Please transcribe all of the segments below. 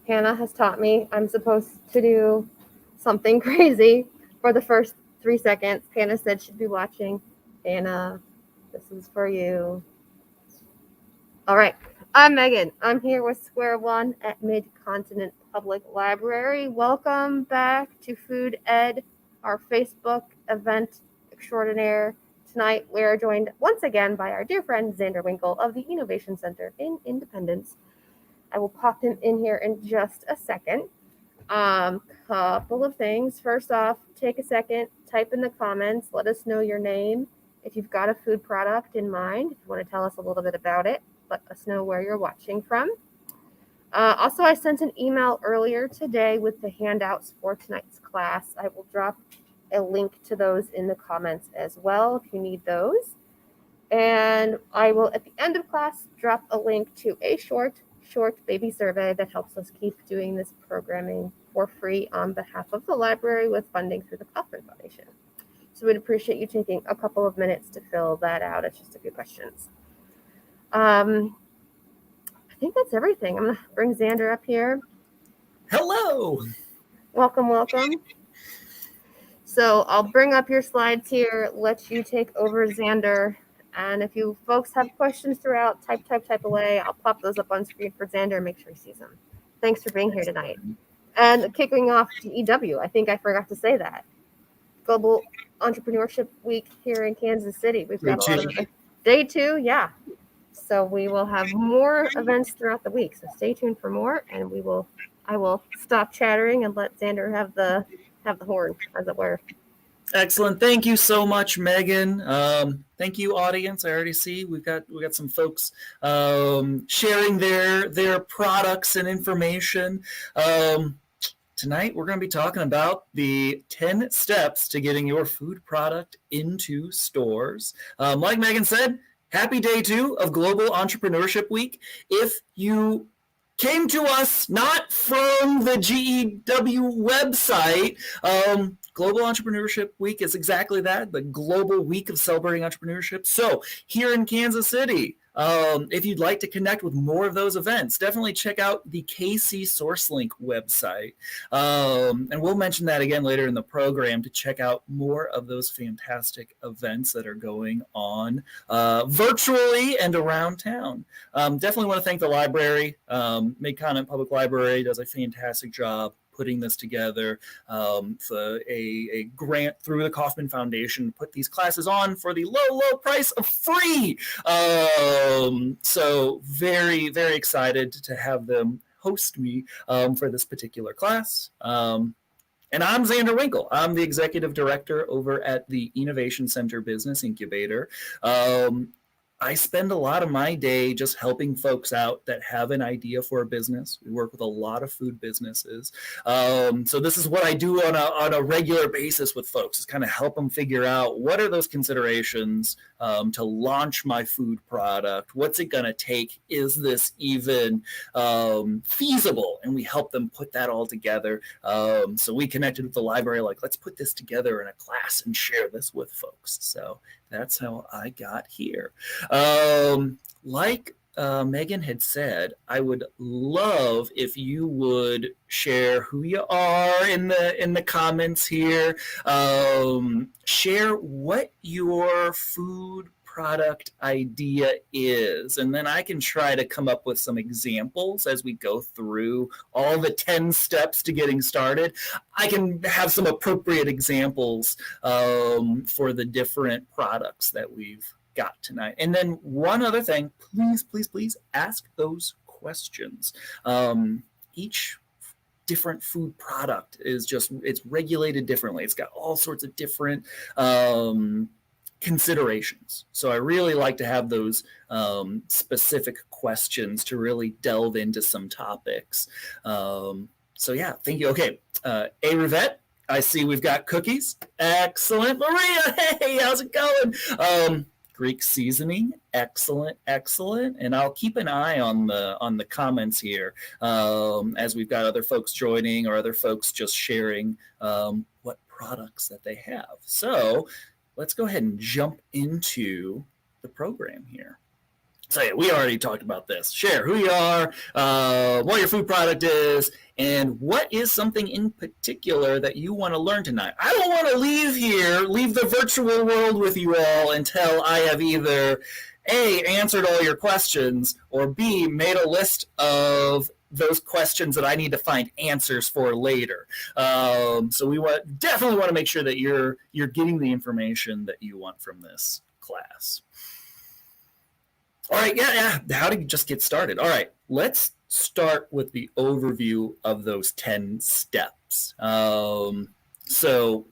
Hannah has taught me I'm supposed to do something crazy for the first 3 seconds. Hannah said she'd be watching. Hannah, this is for you. All right. I'm Megan. I'm here with Square One at Mid-Continent Public Library. Welcome back to Food Ed, our Facebook event extraordinaire. Tonight, we are joined once again by our dear friend Xander Winkel of the Ennovation Center in Independence. I will pop him in here in just a second. Couple of things. First off, take a second, type in the comments, let us know your name. If you've got a food product in mind, if you want to tell us a little bit about it, let us know where you're watching from. Also, I sent an email earlier today with the handouts for tonight's class. I will drop a link to those in the comments as well if you need those. And I will, at the end of class, drop a link to a short baby survey that helps us keep doing this programming for free on behalf of the library with funding through the Kauffman Foundation. So we'd appreciate you taking a couple of minutes to fill that out. It's just a few questions. I think that's everything. I'm going to bring Xander up here. Hello. Welcome. So I'll bring up your slides here, let you take over, Xander. And if you folks have questions throughout, type away. I'll pop those up on screen for Xander and make sure he sees them. Thanks for being here tonight. And kicking off GEW, I think I forgot to say that. Global Entrepreneurship Week here in Kansas City. We've got a lot of day 2, yeah. So we will have more events throughout the week. So stay tuned for more, and I will stop chattering and let Xander have the horn, as it were. Excellent. Thank you so much, Megan. Thank you, audience. I already see we got some folks sharing their products and information. Tonight, we're going to be talking about the 10 steps to getting your food product into stores. Like Megan said, happy day 2 of Global Entrepreneurship Week. If you came to us not from the GEW website, Global Entrepreneurship Week is exactly that, the global week of celebrating entrepreneurship. So here in Kansas City, if you'd like to connect with more of those events, definitely check out the KC SourceLink website. And we'll mention that again later in the program to check out more of those fantastic events that are going on virtually and around town. Definitely want to thank the library. Mid-Continent Public Library does a fantastic job putting this together for a grant through the Kauffman Foundation to put these classes on for the low price of free. So very, very excited to have them host me for this particular class. And I'm Xander Winkel. I'm the executive director over at the Ennovation Center Business Incubator. I spend a lot of my day just helping folks out that have an idea for a business. We work with a lot of food businesses. So this is what I do on a regular basis with folks, is kind of help them figure out what are those considerations to launch my food product? What's it going to take? Is this even feasible? And we help them put that all together. So we connected with the library, like, let's put this together in a class and share this with folks. So that's how I got here. Like Megan had said, I would love if you would share who you are in the comments here. Share what your food product idea is, and then I can try to come up with some examples as we go through all the 10 steps to getting started. I can have some appropriate examples for the different products that we've got tonight. And then one other thing, please ask those questions. Each different food product is it's regulated differently. It's got all sorts of different considerations. So I really like to have those specific questions to really delve into some topics. So yeah, thank you. Okay, A. Rivette, I see we've got cookies. Excellent. Maria, hey, how's it going? Greek seasoning, excellent. And I'll keep an eye on the comments here as we've got other folks joining or other folks just sharing what products that they have. So let's go ahead and jump into the program here. So yeah, we already talked about this. Share who you are, what your food product is, and what is something in particular that you want to learn tonight. I don't want to leave the virtual world with you all until I have either A, answered all your questions, or B, made a list of those questions that I need to find answers for later. So we definitely want to make sure that you're getting the information that you want from this class. All right, yeah. How to just get started. All right, let's start with the overview of those 10 steps. So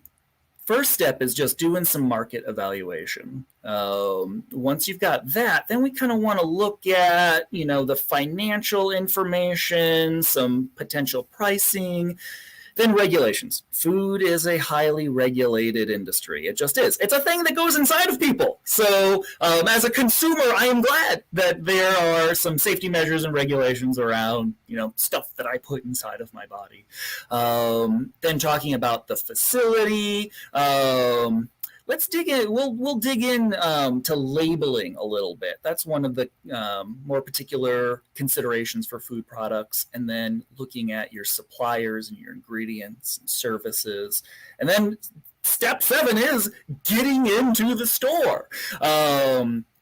first step is just doing some market evaluation. Once you've got that, then we kind of want to look at, the financial information, some potential pricing, then regulations. Food is a highly regulated industry. It just is. It's a thing that goes inside of people. So as a consumer, I am glad that there are some safety measures and regulations around, stuff that I put inside of my body. Then talking about the facility, let's dig in. We'll dig in to labeling a little bit. That's one of the more particular considerations for food products. And then looking at your suppliers and your ingredients and services. And then step 7 is getting into the store.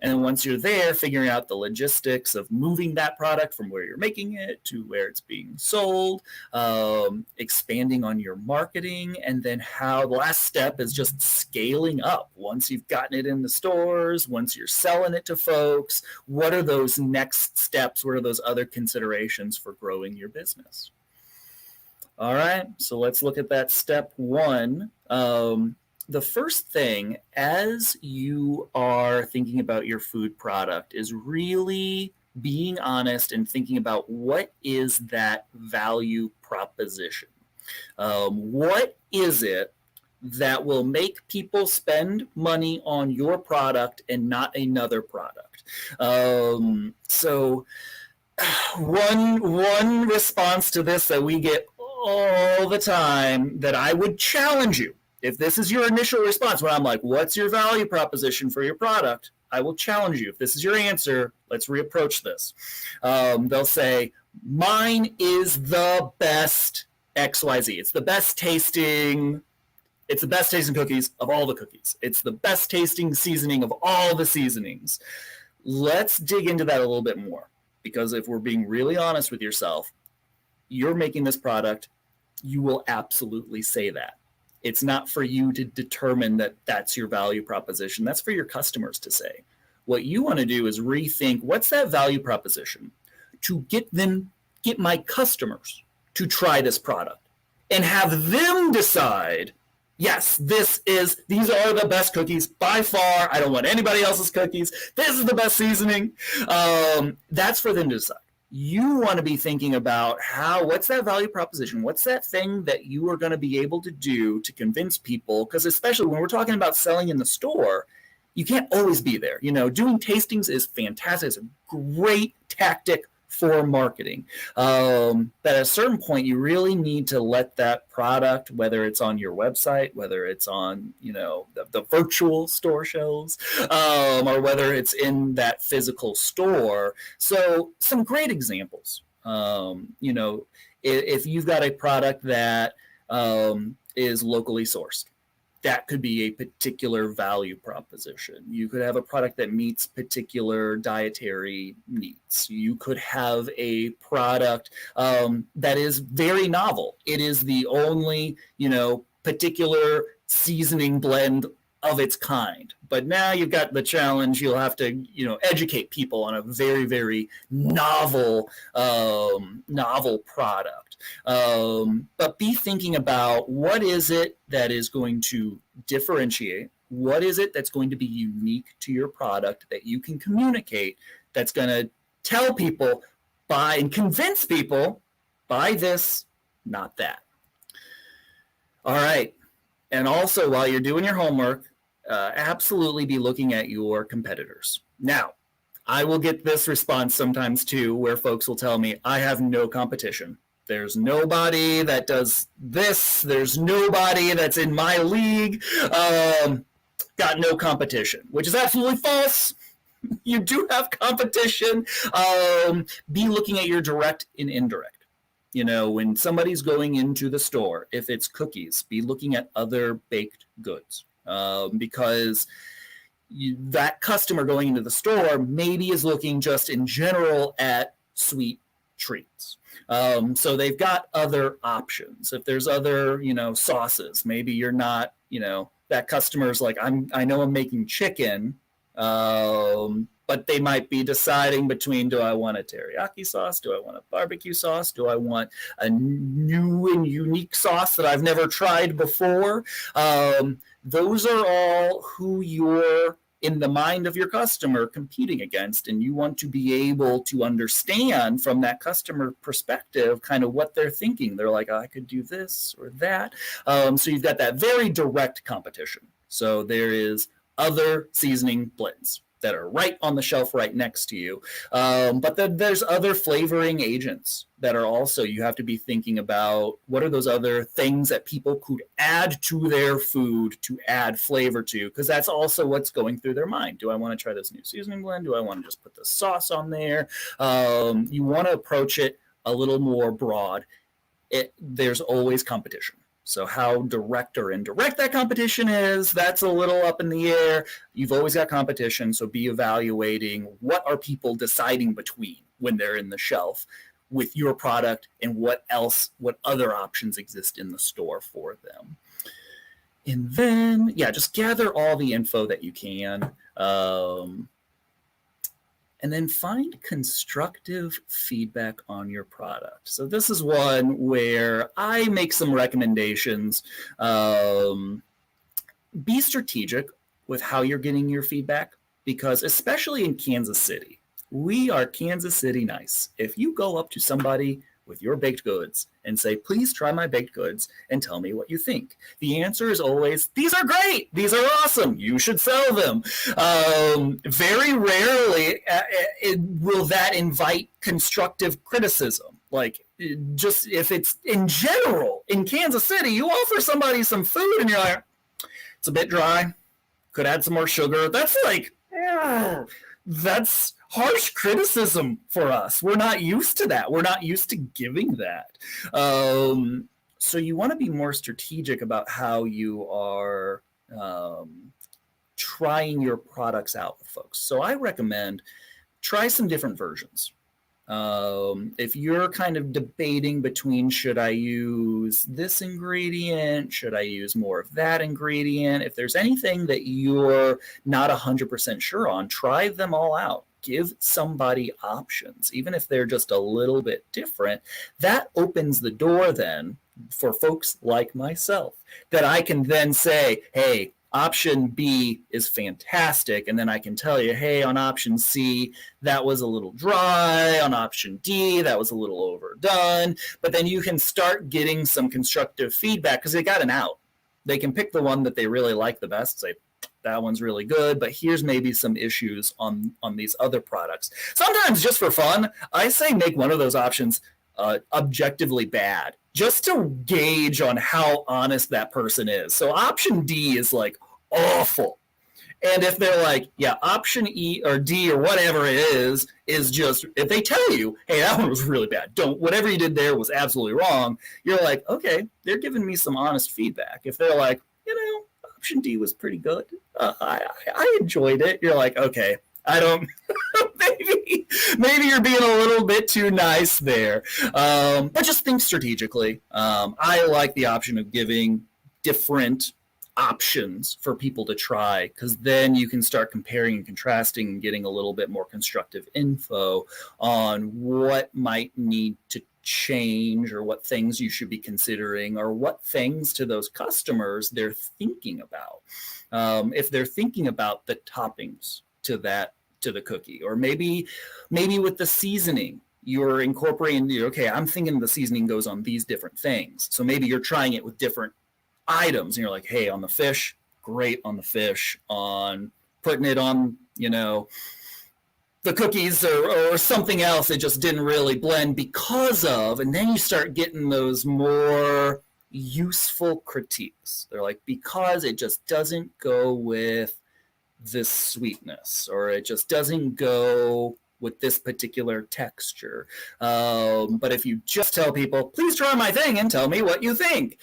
And once you're there, figuring out the logistics of moving that product from where you're making it to where it's being sold, expanding on your marketing, and then the last step is just scaling up. Once you've gotten it in the stores, once you're selling it to folks, what are those next steps? What are those other considerations for growing your business? All right, so let's look at that step 1. The first thing, as you are thinking about your food product, is really being honest and thinking about what is that value proposition. What is it that will make people spend money on your product and not another product? So one response to this that we get all the time that I would challenge you, if this is your initial response, when I'm like, what's your value proposition for your product? I will challenge you. If this is your answer, let's reapproach this. They'll say, mine is the best XYZ. It's the best tasting cookies of all the cookies. It's the best tasting seasoning of all the seasonings. Let's dig into that a little bit more, because if we're being really honest with yourself, you're making this product, you will absolutely say that. It's not for you to determine that that's your value proposition. That's for your customers to say. What you want to do is rethink, what's that value proposition to get my customers to try this product and have them decide, yes, these are the best cookies by far. I don't want anybody else's cookies. This is the best seasoning. That's for them to decide. You want to be thinking about what's that value proposition? What's that thing that you are going to be able to do to convince people? Because especially when we're talking about selling in the store, you can't always be there. Doing tastings is fantastic. It's a great tactic for marketing. But at a certain point, you really need to let that product, whether it's on your website, whether it's on, the virtual store shelves, or whether it's in that physical store. So some great examples, if you've got a product that is locally sourced, that could be a particular value proposition. You could have a product that meets particular dietary needs. You could have a product that is very novel. It is the only, particular seasoning blend of its kind. But now you've got the challenge. You'll have to, educate people on a very, very novel product. But be thinking about, what is it that is going to differentiate? What is it that's going to be unique to your product that you can communicate, that's going to tell people, buy, and convince people, buy this, not that. All right. And also, while you're doing your homework, absolutely be looking at your competitors. Now, I will get this response sometimes too, where folks will tell me, I have no competition. There's nobody that does this. There's nobody that's in my league. Got no competition, which is absolutely false. You do have competition. Be looking at your direct and indirect. When somebody's going into the store, if it's cookies, be looking at other baked goods, because that customer going into the store maybe is looking just in general at sweet treats. So they've got other options. If there's other, sauces, maybe you're not, that customer's like, I know I'm making chicken, but they might be deciding between, do I want a teriyaki sauce? Do I want a barbecue sauce? Do I want a new and unique sauce that I've never tried before? Those are all who you're, in the mind of your customer, competing against, and you want to be able to understand from that customer perspective kind of what they're thinking. They're like, I could do this or that. So you've got that very direct competition. So there is other seasoning blends that are right on the shelf right next to you. But then there's other flavoring agents that are also, you have to be thinking about, what are those other things that people could add to their food to add flavor to? Because that's also what's going through their mind. Do I want to try this new seasoning blend? Do I want to just put the sauce on there? You want to approach it a little more broad. There's always competition. So how direct or indirect that competition is, that's a little up in the air. You've always got competition, so be evaluating what are people deciding between when they're in the shelf with your product, and what other options exist in the store for them. And then, just gather all the info that you can. And then find constructive feedback on your product. So this is one where I make some recommendations. Be strategic with how you're getting your feedback, because especially in Kansas City, we are Kansas City nice. If you go up to somebody with your baked goods and say, please try my baked goods and tell me what you think, the answer is always, these are great, these are awesome, you should sell them. Very rarely will that invite constructive criticism. Like, just if it's in general in Kansas City, you offer somebody some food and you're like, it's a bit dry, could add some more sugar. That's like, that's harsh criticism for us. We're not used to that. We're not used to giving that. So you want to be more strategic about how you are trying your products out with folks. So I recommend try some different versions. If you're kind of debating between, should I use this ingredient? Should I use more of that ingredient? If there's anything that you're not 100% sure on, try them all out. Give somebody options, even if they're just a little bit different. That opens the door then for folks like myself, that I can then say, hey, option B is fantastic. And then I can tell you, hey, on option C, that was a little dry. On option D, that was a little overdone. But then you can start getting some constructive feedback because they got an out. They can pick the one that they really like the best, say, that one's really good, but here's maybe some issues on these other products. Sometimes just for fun, I say make one of those options objectively bad, just to gauge on how honest that person is. So option D is like awful. And if they're like, yeah, option E or D or whatever it is just, if they tell you, hey, that one was really bad, whatever you did there was absolutely wrong, you're like, okay, they're giving me some honest feedback. If they're like, option D was pretty good, I enjoyed it, you're like, okay, I don't, maybe you're being a little bit too nice there. But just think strategically. I like the option of giving different options for people to try, because then you can start comparing and contrasting and getting a little bit more constructive info on what might need to change, or what things you should be considering, or what things to those customers they're thinking about. If they're thinking about the toppings to the cookie, or maybe with the seasoning, you're incorporating, okay, I'm thinking the seasoning goes on these different things. So maybe you're trying it with different items and you're like, hey, on the fish, great on the fish, on putting it on, the cookies or something else, it just didn't really blend because of, and then you start getting those more useful critiques. They're like, because it just doesn't go with this sweetness, or it just doesn't go with this particular texture. But if you just tell people, please try my thing and tell me what you think,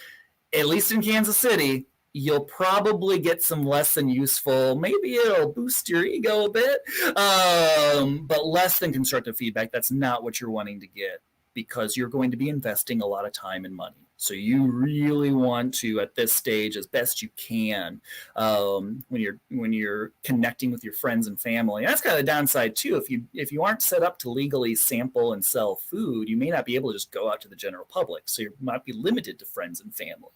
at least in Kansas City, you'll probably get some less than useful, maybe it'll boost your ego a bit, but less than constructive feedback. That's not what you're wanting to get, because you're going to be investing a lot of time and money. So you really want to, at this stage, as best you can, when you're connecting with your friends and family. And that's kind of the downside too. If you aren't set up to legally sample and sell food, you may not be able to just go out to the general public. So you might be limited to friends and family.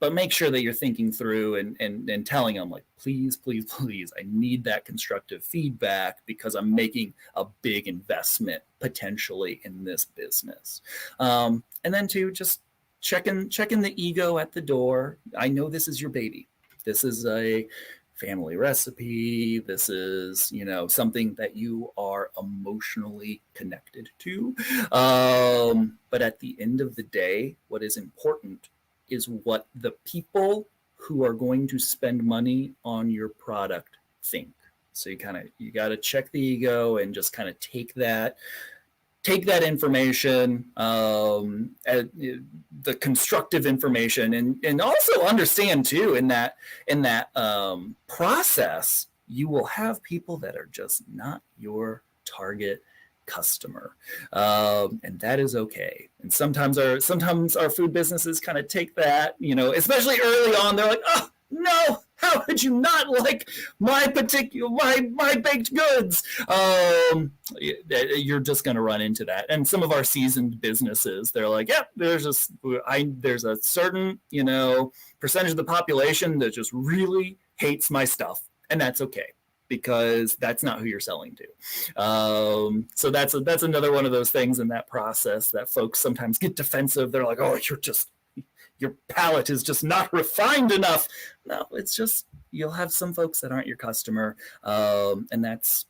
But make sure that you're thinking through and telling them, like, please, please, please, I need that constructive feedback because I'm making a big investment potentially in this business. And then to just checking the ego at the door. I know this is your baby. This is a family recipe. This is, something that you are emotionally connected to. But at the end of the day, what is important is what the people who are going to spend money on your product think. So you got to check the ego and just kind of take that information, the constructive information, and also understand too in that process, you will have people that are just not your target customer, and that is okay. And sometimes our food businesses kind of take that, especially early on. They're like, oh no, how could you not like my baked goods? You're just going to run into that. And some of our seasoned businesses, they're like, yep, there's a certain percentage of the population that just really hates my stuff, and that's okay, because that's not who you're selling to. So that's another one of those things in that process that folks sometimes get defensive. They're like, oh, your palate is just not refined enough. No, it's just, you'll have some folks that aren't your customer, and that's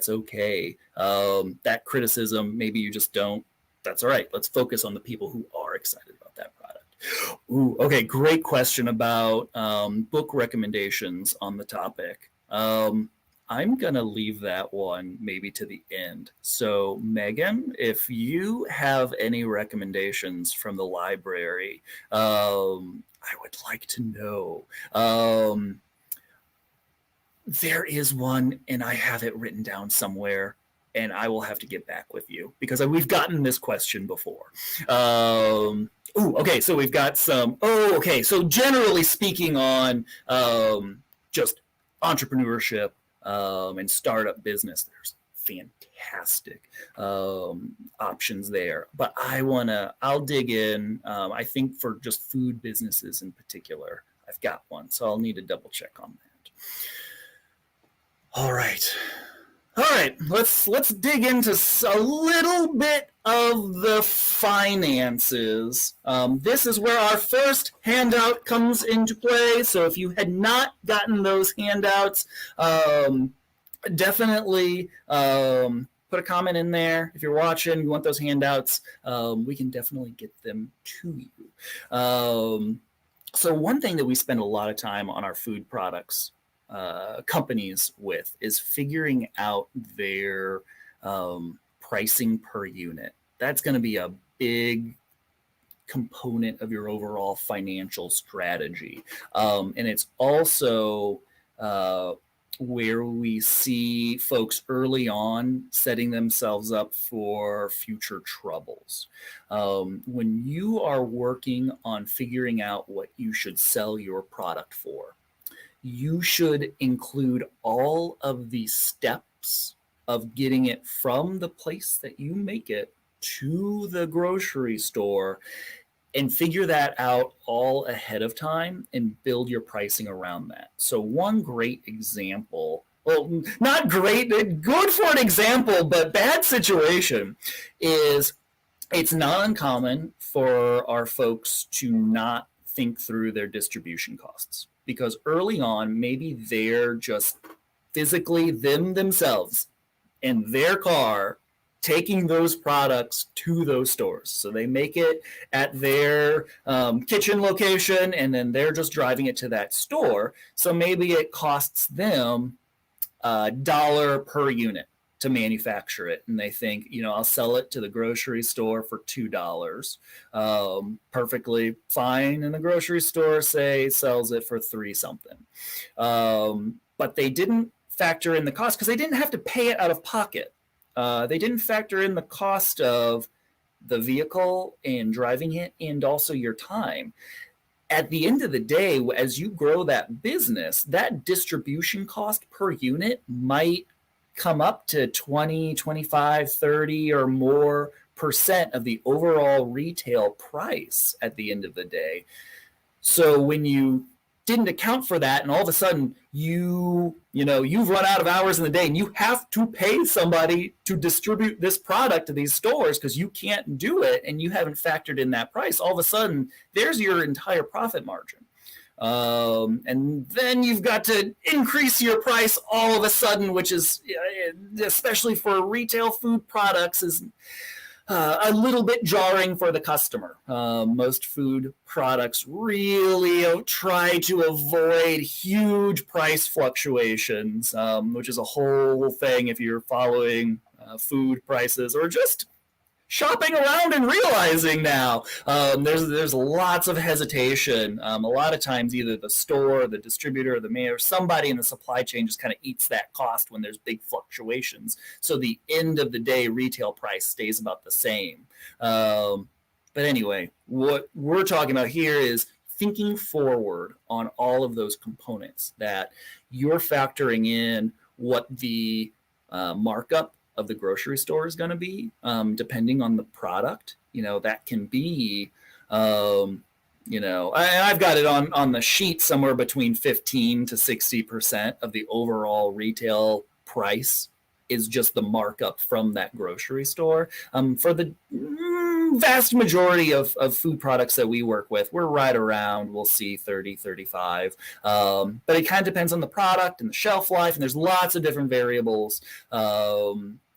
okay. That criticism, maybe you just don't, that's all right. Let's focus on the people who are excited about that product. Ooh, okay, great question about book recommendations on the topic. I'm going to leave that one maybe to the end. So, Megan, if you have any recommendations from the library, I would like to know. There is one, and I have it written down somewhere, and I will have to get back with you because we've gotten this question before. Okay, so we've got some. So generally speaking on just entrepreneurship and startup business, there's fantastic options there. But I'll dig in. I think for just food businesses in particular, I've got one. So I'll need to double check on that. All right. Let's dig into a little bit of the finances. This is where our first handout comes into play. So if you had not gotten those handouts, definitely put a comment in there. If you're watching, you want those handouts, we can definitely get them to you. So one thing that we spend a lot of time on our food products companies with is figuring out their pricing per unit. That's going to be a big component of your overall financial strategy. And it's also where we see folks early on setting themselves up for future troubles. When you are working on figuring out what you should sell your product for, you should include all of the steps of getting it from the place that you make it to the grocery store and figure that out all ahead of time and build your pricing around that. So one great example, well, not great, good for an example, but bad situation is it's not uncommon for our folks to not think through their distribution costs. Because early on, maybe they're just physically themselves in their car taking those products to those stores. So they make it at their kitchen location, and then they're just driving it to that store. So maybe it costs them $1 per unit to manufacture it, and they think, I'll sell it to the grocery store for $2. Perfectly fine, and the grocery store, say, sells it for 3 something. But they didn't factor in the cost because they didn't have to pay it out of pocket. They didn't factor in the cost of the vehicle and driving it, and also your time. At the end of the day, as you grow that business, that distribution cost per unit might come up to 20, 25, 30 or more % of the overall retail price at the end of the day. So when you didn't account for that, and all of a sudden you've run out of hours in the day and you have to pay somebody to distribute this product to these stores because you can't do it and you haven't factored in that price, all of a sudden there's your entire profit margin. And then you've got to increase your price all of a sudden, which is, especially for retail food products, is a little bit jarring for the customer. Most food products really try to avoid huge price fluctuations, which is a whole thing if you're following food prices or just shopping around and realizing now there's lots of hesitation. A lot of times either the store, the distributor, or the mayor, somebody in the supply chain just kind of eats that cost when there's big fluctuations. So the end of the day retail price stays about the same. But anyway, what we're talking about here is thinking forward on all of those components, that you're factoring in what the markup of the grocery store is going to be, depending on the product. That can be, I've got it on the sheet somewhere between 15 to 60% of the overall retail price is just the markup from that grocery store. For the vast majority of food products that we work with, we're right around, we'll see 30, 35. But it kind of depends on the product and the shelf life, and there's lots of different variables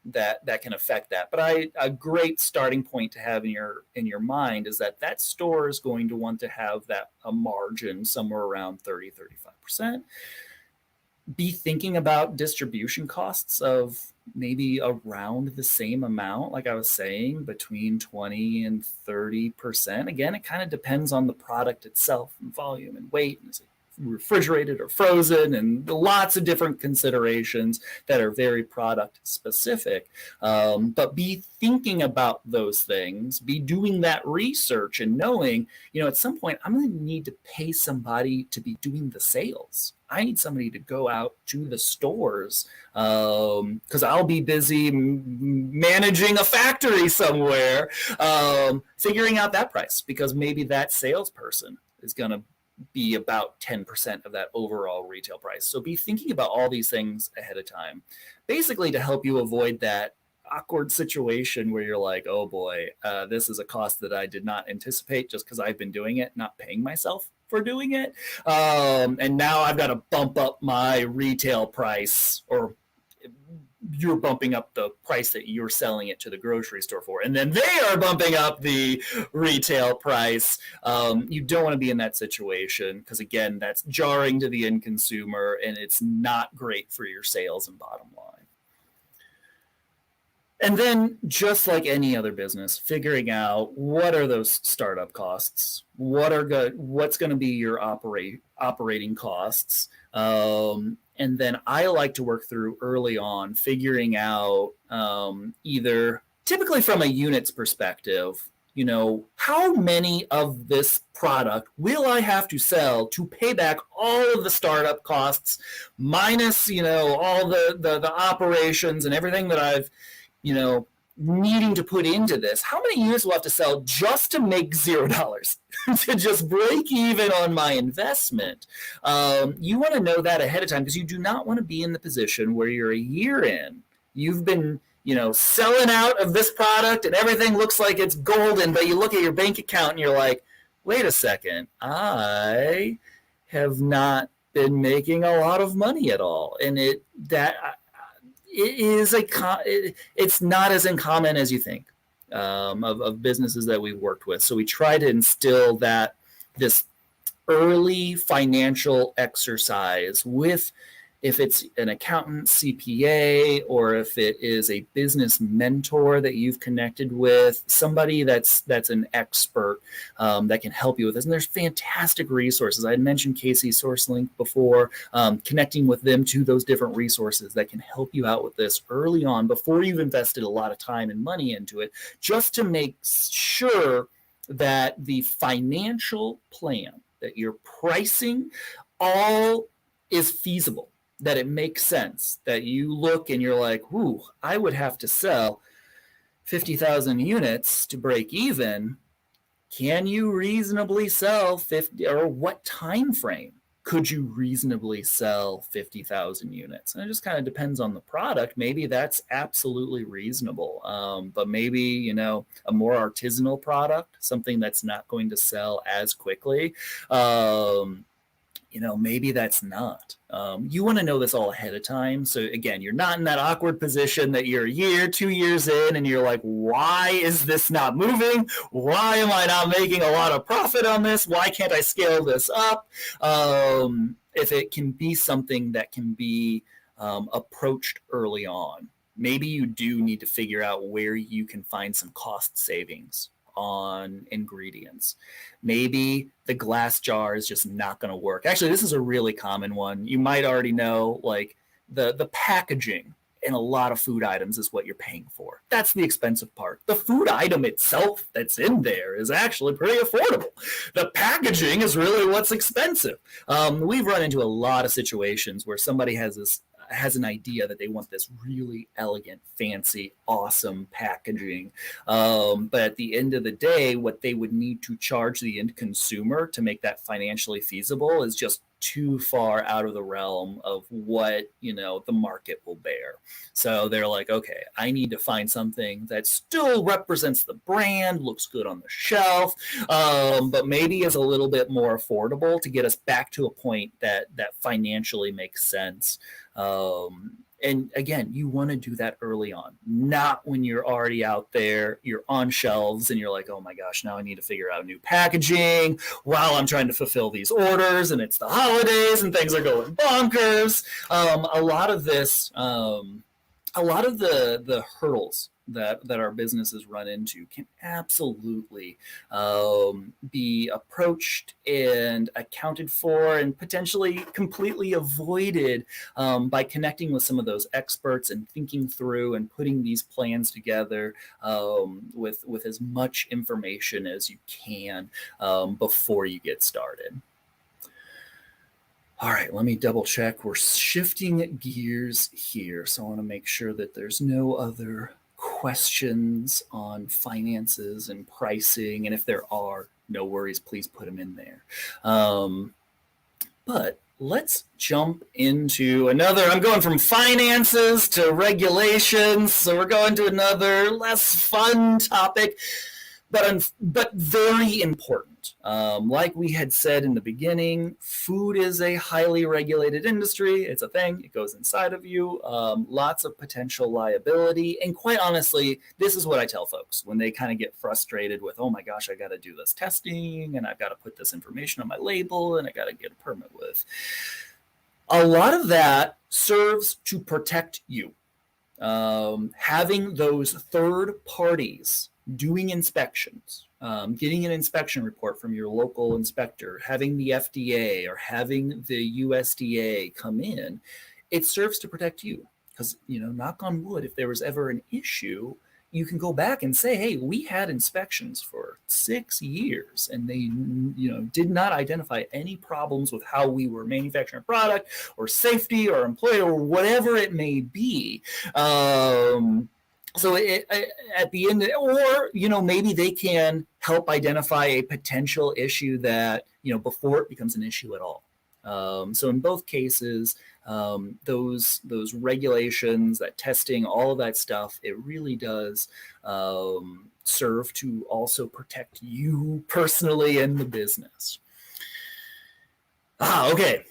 that can affect that. But a great starting point to have in your mind is that store is going to want to have a margin somewhere around 30, 35%. Be thinking about distribution costs of maybe around the same amount, like I was saying, between 20 and 30%. Again, it kind of depends on the product itself and volume and weight, and is it refrigerated or frozen, and lots of different considerations that are very product specific. But be thinking about those things, be doing that research and knowing, at some point I'm going to need to pay somebody to be doing the sales. I need somebody to go out to the stores because I'll be busy managing a factory somewhere, figuring out that price, because maybe that salesperson is going to be about 10% of that overall retail price. So be thinking about all these things ahead of time, basically to help you avoid that awkward situation where you're like, oh boy, this is a cost that I did not anticipate just because I've been doing it, not paying myself for doing it. And now I've got to bump up my retail price, or you're bumping up the price that you're selling it to the grocery store for, and then they are bumping up the retail price. You don't want to be in that situation because, again, that's jarring to the end consumer, and it's not great for your sales and bottom line. And then, just like any other business, figuring out what are those startup costs, what's going to be your operating costs. And then I like to work through early on figuring out either, typically from a units perspective, how many of this product will I have to sell to pay back all of the startup costs minus, all the operations and everything that I've, needing to put into this. How many units will I have to sell just to make $0 to just break even on my investment? You want to know that ahead of time, because you do not want to be in the position where you're a year in, you've been, selling out of this product and everything looks like it's golden, but you look at your bank account and you're like, wait a second, I have not been making a lot of money at all. And it's not as uncommon as you think, of businesses that we've worked with. So we try to instill this early financial exercise with, if it's an accountant, CPA, or if it is a business mentor that you've connected with, somebody that's an expert, that can help you with this. And there's fantastic resources. I had mentioned Casey SourceLink before, connecting with them to those different resources that can help you out with this early on before you've invested a lot of time and money into it, just to make sure that the financial plan, that your pricing all is feasible, that it makes sense, that you look and you're like, ooh, I would have to sell 50,000 units to break even. Can you reasonably sell 50, or what time frame could you reasonably sell 50,000 units? And it just kind of depends on the product. Maybe that's absolutely reasonable. But maybe, a more artisanal product, something that's not going to sell as quickly, maybe that's not. You want to know this all ahead of time. So again, you're not in that awkward position that you're a year, 2 years in, and you're like, why is this not moving? Why am I not making a lot of profit on this? Why can't I scale this up? If it can be something that can be approached early on, maybe you do need to figure out where you can find some cost savings on ingredients. Maybe the glass jar is just not going to work. Actually, this is a really common one. You might already know, like the packaging in a lot of food items is what you're paying for. That's the expensive part. The food item itself that's in there is actually pretty affordable. The packaging is really what's expensive. We've run into a lot of situations where somebody has an idea that they want this really elegant, fancy, awesome packaging. But at the end of the day, what they would need to charge the end consumer to make that financially feasible is just too far out of the realm of what, the market will bear. So they're like, okay, I need to find something that still represents the brand, looks good on the shelf, but maybe is a little bit more affordable to get us back to a point that financially makes sense. And again, you want to do that early on, not when you're already out there, you're on shelves and you're like, oh my gosh, now I need to figure out new packaging while I'm trying to fulfill these orders and it's the holidays and things are going bonkers. A lot of the hurdles that our businesses run into can absolutely be approached and accounted for and potentially completely avoided by connecting with some of those experts and thinking through and putting these plans together with as much information as you can before you get started. All right, let me double check. We're shifting gears here, so I want to make sure that there's no other questions on finances and pricing, and if there are, no worries, please put them in there. But let's jump into another. I'm going from finances to regulations, so we're going to another less fun topic, but very important. Like we had said in the beginning, food is a highly regulated industry. It's a thing. It goes inside of you. Lots of potential liability. And quite honestly, this is what I tell folks when they kind of get frustrated with, oh my gosh, I got to do this testing and I've got to put this information on my label and I got to get a permit with. A lot of that serves to protect you. Having those third parties doing inspections, getting an inspection report from your local inspector, having the FDA or having the USDA come in, it serves to protect you because, knock on wood, if there was ever an issue, you can go back and say, hey, we had inspections for 6 years and they, did not identify any problems with how we were manufacturing a product or safety or employee or whatever it may be. So at the end, or, maybe they can help identify a potential issue that, before it becomes an issue at all. So in both cases, those regulations, that testing, all of that stuff, it really does serve to also protect you personally and the business. Okay.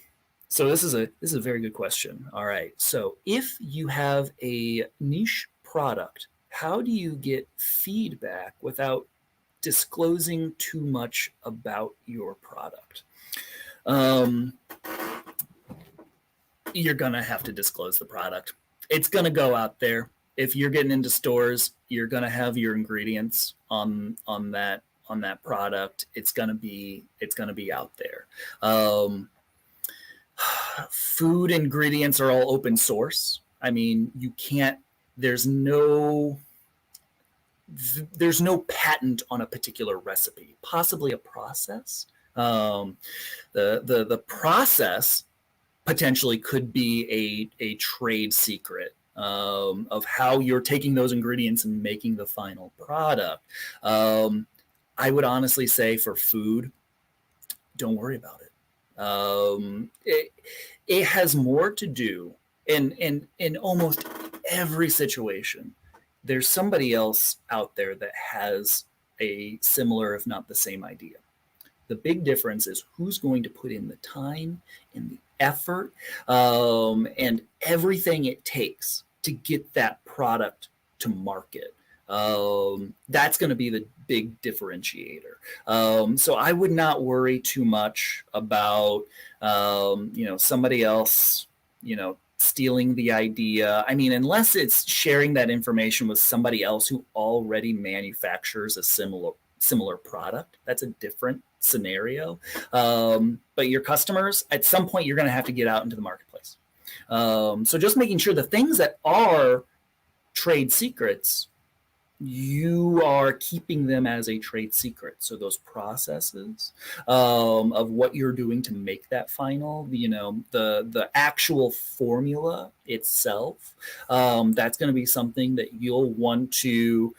So this is a very good question. All right. So if you have a niche product, how do you get feedback without disclosing too much about your product? Um, you're gonna have to disclose the product. It's gonna go out there. If you're getting into stores, you're gonna have your ingredients on that product. It's gonna be out there. Um, Food ingredients are all open source. I mean, you can't. There's no there's no patent on a particular recipe. Possibly a process. The process potentially could be a trade secret of how you're taking those ingredients and making the final product. I would honestly say for food, don't worry about it. It has more to do in almost every situation. There's somebody else out there that has a similar, if not the same idea. The big difference is who's going to put in the time and the effort and everything it takes to get that product to market. That's going to be the big differentiator. So I would not worry too much about, somebody else, stealing the idea. I mean, unless it's sharing that information with somebody else who already manufactures a similar product, that's a different scenario. But your customers, at some point, you're going to have to get out into the marketplace. So just making sure the things that are trade secrets, you are keeping them as a trade secret. So those processes of what you're doing to make that final, the actual formula itself, that's going to be something that you'll want to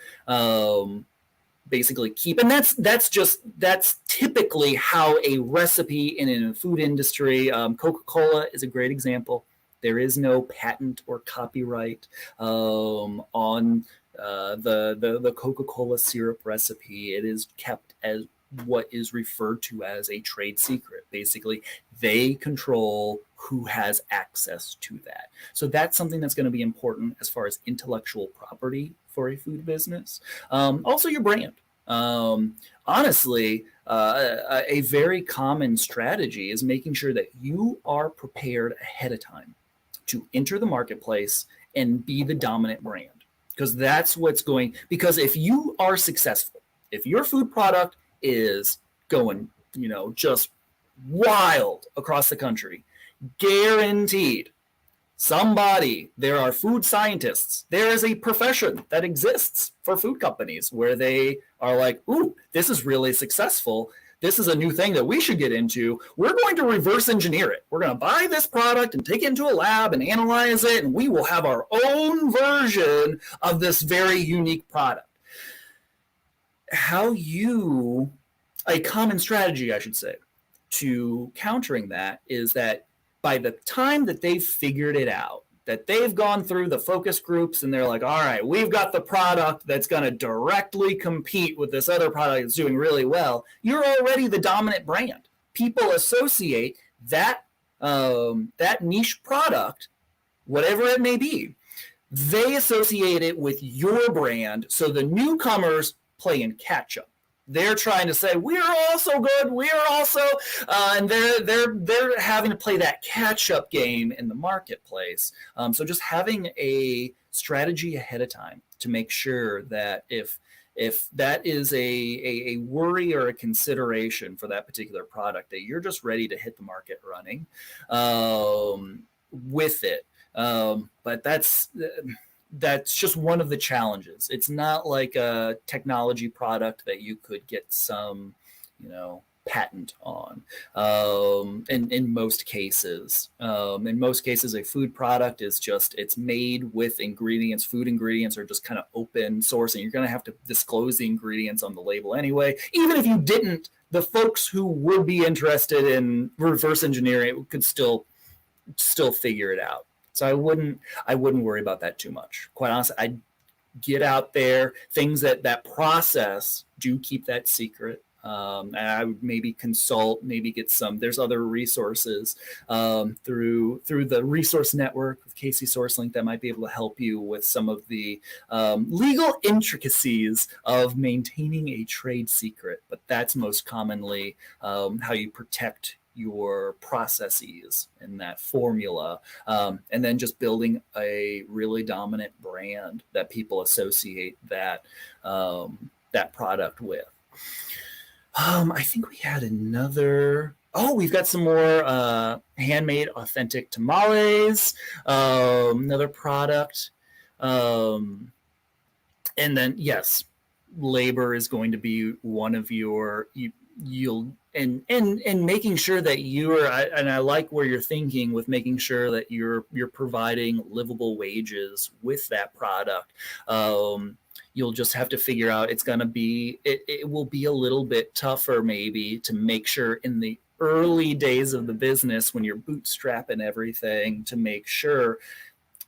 basically keep. And that's typically how a recipe in a food industry. Coca-Cola is a great example. There is no patent or copyright on the Coca-Cola syrup recipe. It is kept as what is referred to as a trade secret. Basically, they control who has access to that. So that's something that's going to be important as far as intellectual property for a food business. Also, your brand. Honestly, a very common strategy is making sure that you are prepared ahead of time to enter the marketplace and be the dominant brand. Because that's what's going, because if you are successful, if your food product is going, just wild across the country, guaranteed there are food scientists. There is a profession that exists for food companies where they are like, ooh, this is really successful. This is a new thing that we should get into. We're going to reverse engineer it. We're going to buy this product and take it into a lab and analyze it, and we will have our own version of this very unique product. A common strategy, I should say, to countering that is that by the time that they've figured it out, that they've gone through the focus groups and they're like, all right, we've got the product that's going to directly compete with this other product that's doing really well, you're already the dominant brand. People associate that niche product, whatever it may be, they associate it with your brand. So the newcomers play in catch up. They're trying to say we're also good. We're also, and they're having to play that catch-up game in the marketplace. So just having a strategy ahead of time to make sure that if that is a worry or a consideration for that particular product, that you're just ready to hit the market running with it. But that's just one of the challenges. It's not like a technology product that you could get some, patent on. In most cases, a food product is it's made with ingredients. Food ingredients are just kind of open source, and you're going to have to disclose the ingredients on the label anyway. Even if you didn't, the folks who would be interested in reverse engineering it could still figure it out. So I wouldn't worry about that too much. Quite honestly, I'd get out there. Things that process do keep that secret. And I would maybe consult, maybe get some. There's other resources through the resource network of Casey SourceLink that might be able to help you with some of the legal intricacies of maintaining a trade secret. But that's most commonly how you protect your processes and that formula, and then just building a really dominant brand that people associate that that product with. I think we had another. Oh, we've got some more handmade authentic tamales, another product. And then, yes, labor is going to be one of your, you'll, and making sure that you're, and I like where you're thinking with making sure that you're providing livable wages with that product. You'll just have to figure out it's going to be, it will be a little bit tougher maybe to make sure in the early days of the business when you're bootstrapping everything to make sure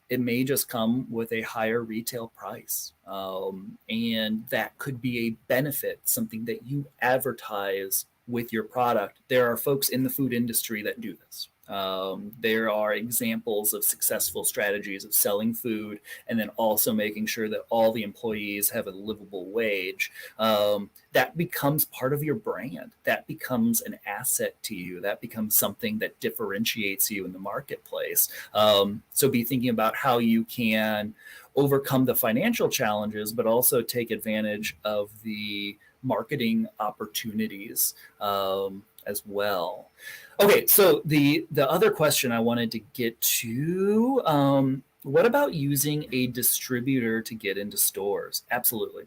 it may just come with a higher retail price. And that could be a benefit, something that you advertise with your product. There are folks in the food industry that do this. There are examples of successful strategies of selling food and then also making sure that all the employees have a livable wage. That becomes part of your brand. That becomes an asset to you. That becomes something that differentiates you in the marketplace. So be thinking about how you can overcome the financial challenges, but also take advantage of the marketing opportunities as well. Okay, so the other question I wanted to get to, what about using a distributor to get into stores? Absolutely.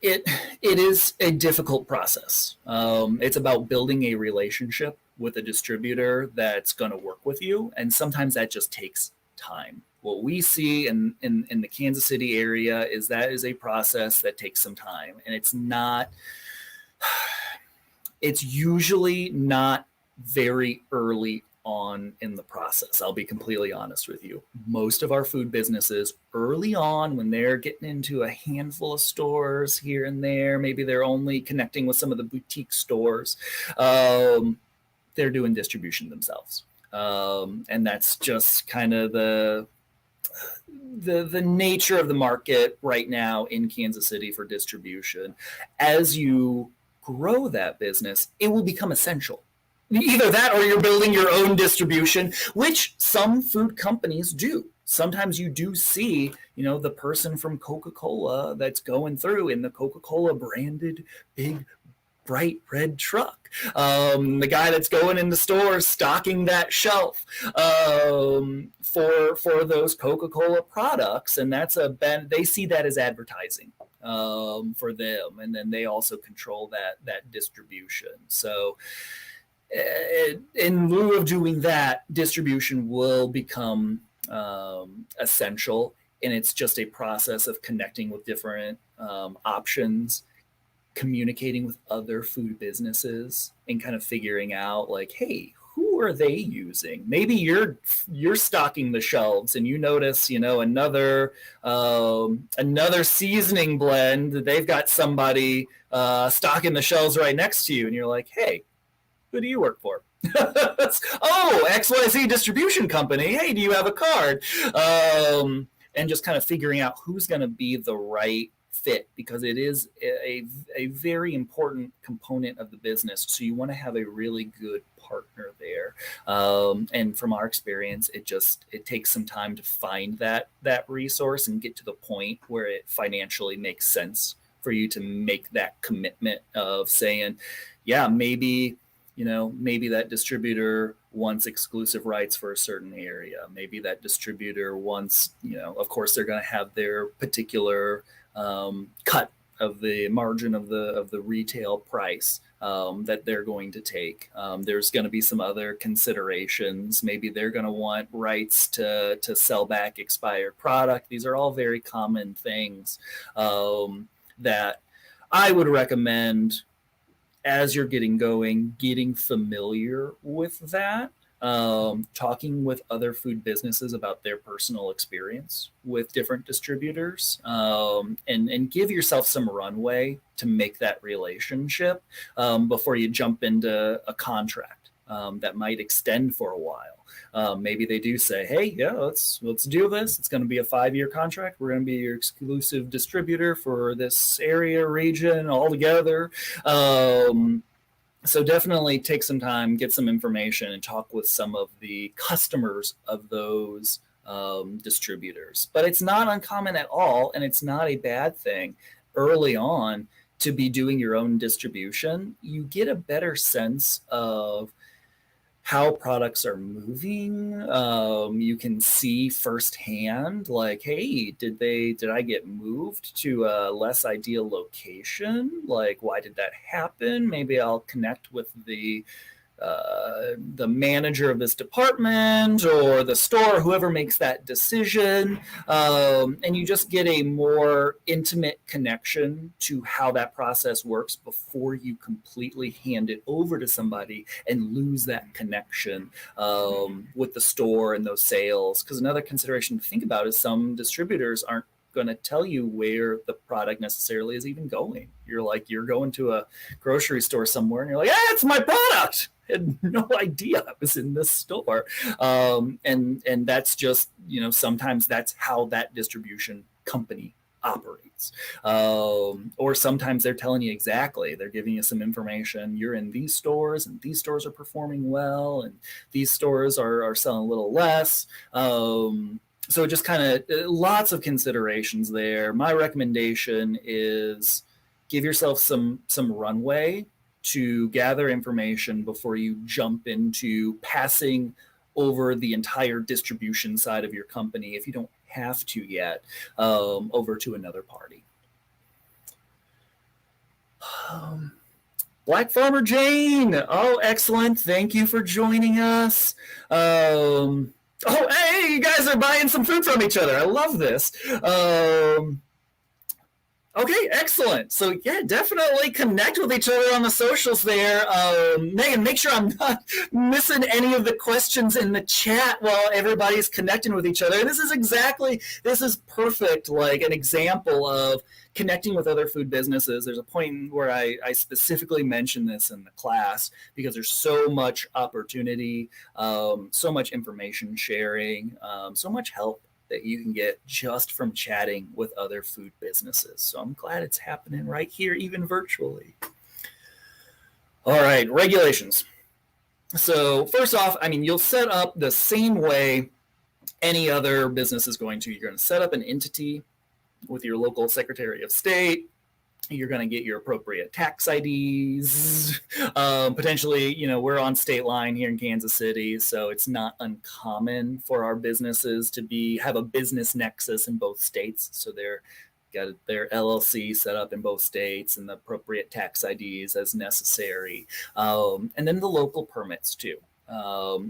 It is a difficult process. It's about building a relationship with a distributor that's going to work with you, and sometimes that just takes time. What we see in the Kansas City area is that is a process that takes some time, and it's usually not very early on in the process. I'll be completely honest with you. Most of our food businesses early on, when they're getting into a handful of stores here and there, maybe they're only connecting with some of the boutique stores, they're doing distribution themselves. And that's just kind of the nature of the market right now in Kansas City for distribution. As you grow that business, it will become essential. Either that or you're building your own distribution, which some food companies do. Sometimes you do see, the person from Coca-Cola that's going through in the Coca-Cola branded big bright red truck. The guy that's going in the store stocking that shelf for those Coca-Cola products, and they see that as advertising for them, and then they also control that distribution. So in lieu of doing that, distribution will become essential, and it's just a process of connecting with different options, communicating with other food businesses, and kind of figuring out like, hey, who are they using? Maybe you're stocking the shelves and you notice, another seasoning blend, they've got somebody stocking the shelves right next to you, and you're like, hey, who do you work for? Oh, XYZ distribution company. Hey, do you have a card? And just kind of figuring out who's going to be the right fit, because it is a very important component of the business. So you want to have a really good partner there. And from our experience, it takes some time to find that resource and get to the point where it financially makes sense for you to make that commitment of saying, yeah, maybe that distributor wants exclusive rights for a certain area. Maybe that distributor wants, of course, they're going to have their particular cut of the margin of the retail price that they're going to take. There's going to be some other considerations. Maybe they're going to want rights to sell back expired product. These are all very common things that I would recommend as you're getting going, getting familiar with that. talking with other food businesses about their personal experience with different distributors, and give yourself some runway to make that relationship before you jump into a contract that might extend for a while. Maybe they do say, "Hey, yeah, let's do this. It's going to be a 5-year contract. We're going to be your exclusive distributor for this area, region, all together." So definitely take some time, get some information, and talk with some of the customers of those distributors. But it's not uncommon at all, and it's not a bad thing early on to be doing your own distribution. You get a better sense of how products are moving. You can see firsthand, like, hey, did I get moved to a less ideal location? Like, why did that happen? Maybe I'll connect with the manager of this department or the store, whoever makes that decision, and you just get a more intimate connection to how that process works before you completely hand it over to somebody and lose that connection with the store and those sales. Because another consideration to think about is some distributors aren't going to tell you where the product necessarily is even going. You're going to a grocery store somewhere and you're like, "Yeah, it's my product." I had no idea it was in this store. And that's just, sometimes that's how that distribution company operates. Or sometimes they're telling you exactly, they're giving you some information. You're in these stores and these stores are performing well and these stores are selling a little less. So just kind of lots of considerations there. My recommendation is give yourself some runway to gather information before you jump into passing over the entire distribution side of your company, if you don't have to yet, over to another party. Black Farmer Jane. Oh, excellent. Thank you for joining us. Oh, hey, you guys are buying some food from each other. I love this. Okay, excellent. So yeah, definitely connect with each other on the socials there. Megan, make sure I'm not missing any of the questions in the chat while everybody's connecting with each other. And this is perfect, like an example of connecting with other food businesses. There's a point where I specifically mentioned this in the class because there's so much opportunity, so much information sharing, so much help that you can get just from chatting with other food businesses. So I'm glad it's happening right here, even virtually. All right, regulations. So first off, you'll set up the same way any other business is going to. You're going to set up an entity with your local Secretary of State. You're going to get your appropriate tax IDs. Potentially, we're on state line here in Kansas City, so it's not uncommon for our businesses to have a business nexus in both states. So they're got their LLC set up in both states and the appropriate tax IDs as necessary. And then the local permits too.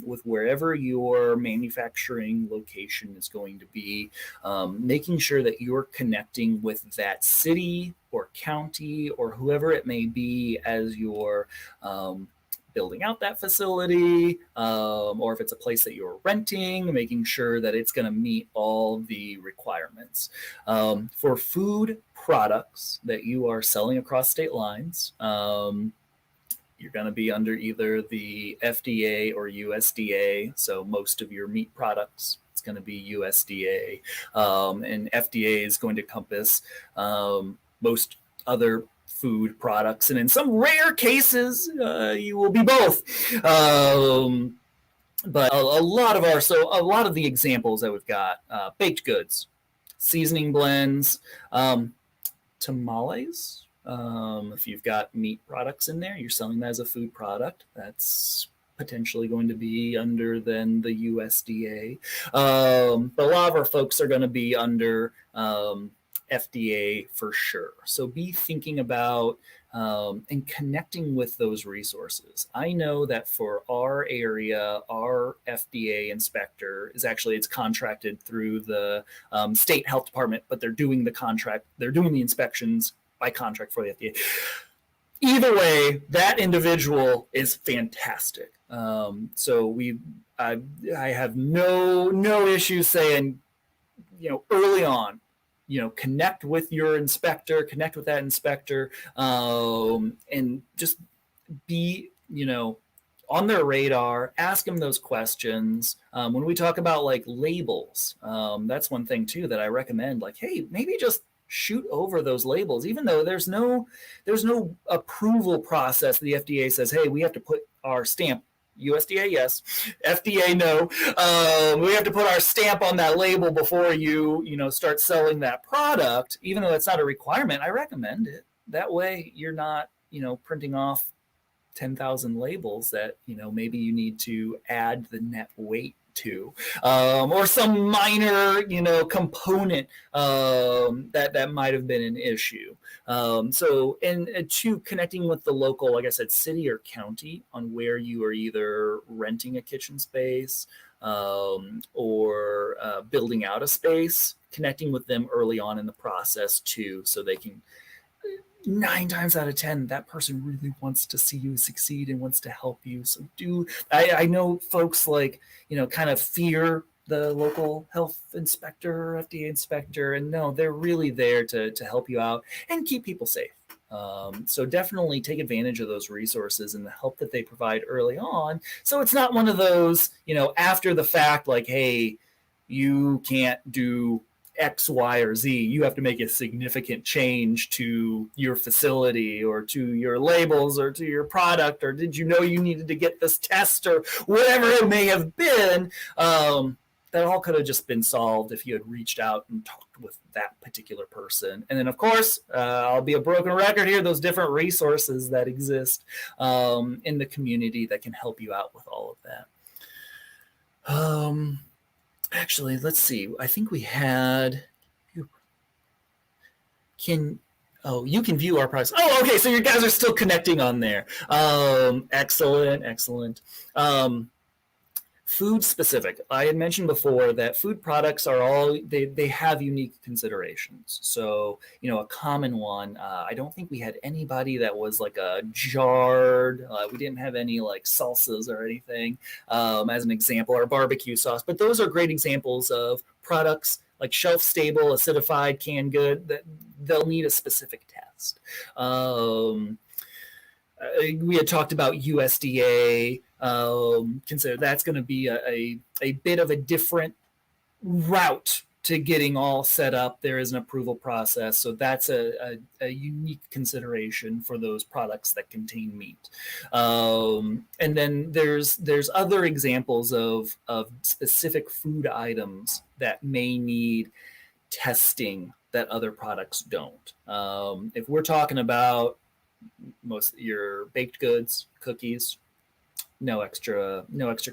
With wherever your manufacturing location is going to be, making sure that you're connecting with that city or county or whoever it may be as you're building out that facility, or if it's a place that you're renting, making sure that it's going to meet all the requirements. For food products that you are selling across state lines, you're going to be under either the FDA or USDA. So most of your meat products, it's going to be USDA. And FDA is going to encompass most other food products. And in some rare cases, you will be both. But a lot of the examples that we've got, baked goods, seasoning blends, tamales. If you've got meat products in there, you're selling that as a food product. That's potentially going to be under then the USDA. But a lot of our folks are going to be under FDA for sure. So be thinking about and connecting with those resources. I know that for our area, our FDA inspector it's contracted through the state health department, but they're doing the inspections by contract for the FDA. Either way, that individual is fantastic. So I have no issue saying, early on, connect with your inspector, connect with that inspector, and just be, on their radar, ask them those questions. When we talk about like labels, that's one thing too that I recommend. Like, hey, maybe just shoot over those labels, even though there's no approval process. The FDA says, hey, we have to put our stamp. USDA, yes. FDA, no. We have to put our stamp on that label before you start selling that product. Even though that's not a requirement, I recommend it. That way, you're not printing off 10,000 labels that maybe you need to add the net weight to, or some minor component that might have been an issue. So and to connecting with the local, like I said, city or county on where you are either renting a kitchen space or building out a space, connecting with them early on in the process too, so they can 9 times out of 10, that person really wants to see you succeed and wants to help you. So I know folks like, kind of fear the local health inspector, FDA inspector, and no, they're really there to help you out and keep people safe. So definitely take advantage of those resources and the help that they provide early on. So it's not one of those, after the fact, like, hey, you can't do X, Y, or Z. You have to make a significant change to your facility or to your labels or to your product, or did you know you needed to get this test, or whatever it may have been. That all could have just been solved if you had reached out and talked with that particular person. And then, of course, I'll be a broken record here, those different resources that exist in the community that can help you out with all of that. Actually, let's see. I think we had. You can view our products. Oh, okay. So you guys are still connecting on there. Excellent. Food specific. I had mentioned before that food products are all they have unique considerations. So a common one. I don't think we had anybody that was like a jarred. We didn't have any like salsas or anything as an example, or barbecue sauce. But those are great examples of products like shelf stable, acidified, canned good that they'll need a specific test. We had talked about USDA. Consider that's going to be a bit of a different route to getting all set up. There is an approval process, so that's a unique consideration for those products that contain meat. And then there's other examples of specific food items that may need testing that other products don't. If we're talking about most your baked goods, cookies, no extra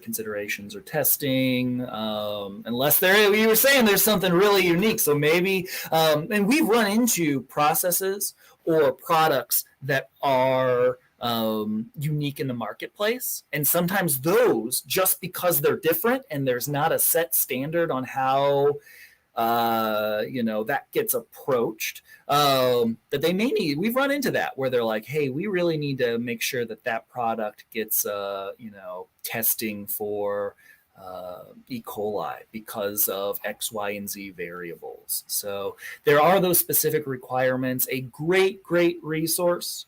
considerations or testing, unless you were saying there's something really unique. So maybe, and we've run into processes or products that are unique in the marketplace, and sometimes those, just because they're different and there's not a set standard on how that gets approached, that they may need. We've run into that where they're like, hey, we really need to make sure that product gets testing for E. coli because of X, Y, and Z variables. So there are those specific requirements. A great resource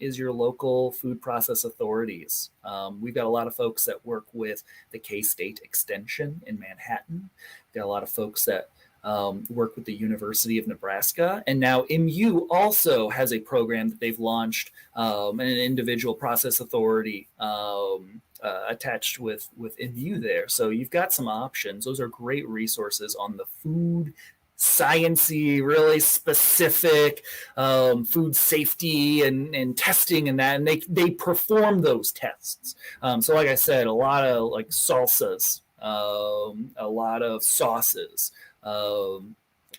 is your local food process authorities. We've got a lot of folks that work with the K-State Extension in Manhattan. We've got a lot of folks that work with the University of Nebraska. And now MU also has a program that they've launched, an individual process authority attached with MU there. So you've got some options. Those are great resources on the food sciencey, really specific food safety and testing and that. And they perform those tests. So like I said, a lot of like salsas, a lot of sauces,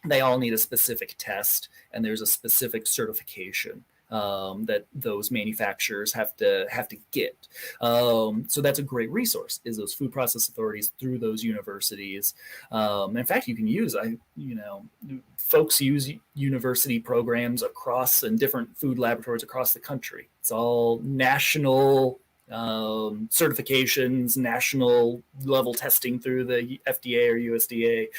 they all need a specific test, and there's a specific certification that those manufacturers have to get. So that's a great resource, is those food process authorities through those universities. In fact, you can use, folks use university programs across and different food laboratories across the country. It's all national certifications, national level testing through the FDA or USDA.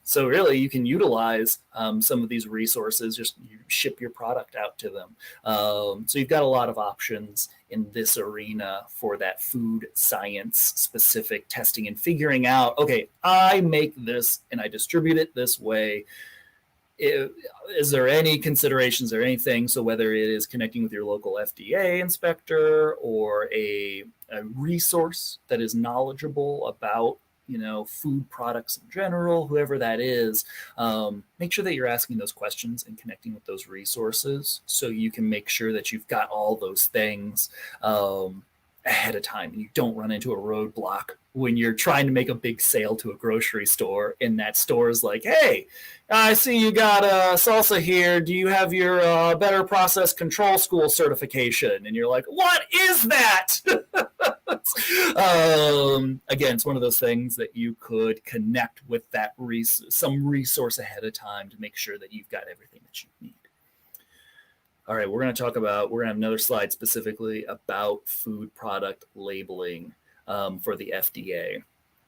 So really, you can utilize some of these resources. Just you ship your product out to them. So you've got a lot of options in this arena for that food science specific testing and figuring out, okay, I make this and I distribute it this way. Is there any considerations or anything? So whether it is connecting with your local FDA inspector or a resource that is knowledgeable about, food products in general, whoever that is, make sure that you're asking those questions and connecting with those resources so you can make sure that you've got all those things ahead of time. You don't run into a roadblock when you're trying to make a big sale to a grocery store and that store is like, hey, I see you got salsa here. Do you have your Better Process Control School certification? And you're like, what is that? Again, it's one of those things that you could connect with that some resource ahead of time to make sure that you've got everything that you need. All right, we're going to have another slide specifically about food product labeling for the FDA.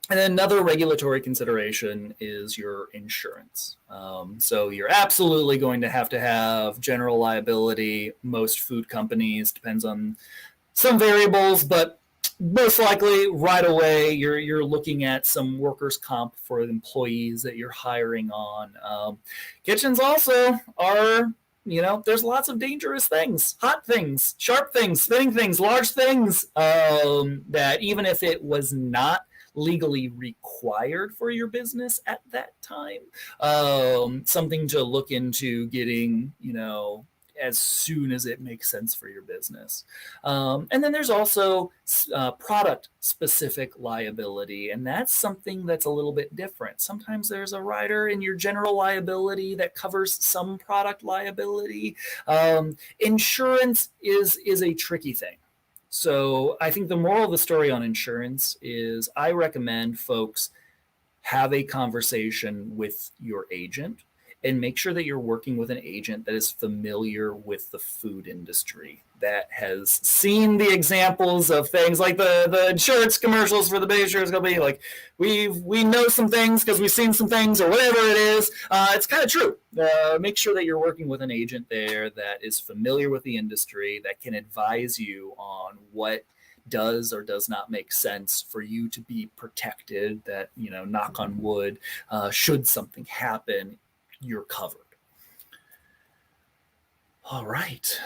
And then another regulatory consideration is your insurance. So you're absolutely going to have general liability. Most food companies, depends on some variables, but most likely right away you're looking at some workers' comp for the employees that you're hiring on. Kitchens also are, there's lots of dangerous things, hot things, sharp things, spinning things, large things that even if it was not legally required for your business at that time, something to look into getting, as soon as it makes sense for your business. And then there's also product specific liability, and that's something that's a little bit different. Sometimes there's a rider in your general liability that covers some product liability. Insurance is a tricky thing. So I think the moral of the story on insurance is I recommend folks have a conversation with your agent and make sure that you're working with an agent that is familiar with the food industry, that has seen the examples of things like the insurance commercials for the big insurance company. Like we know some things because we've seen some things or whatever it is. It's kind of true. Make sure that you're working with an agent there that is familiar with the industry, that can advise you on what does or does not make sense for you to be protected, that, knock on wood, should something happen, you're covered. All right.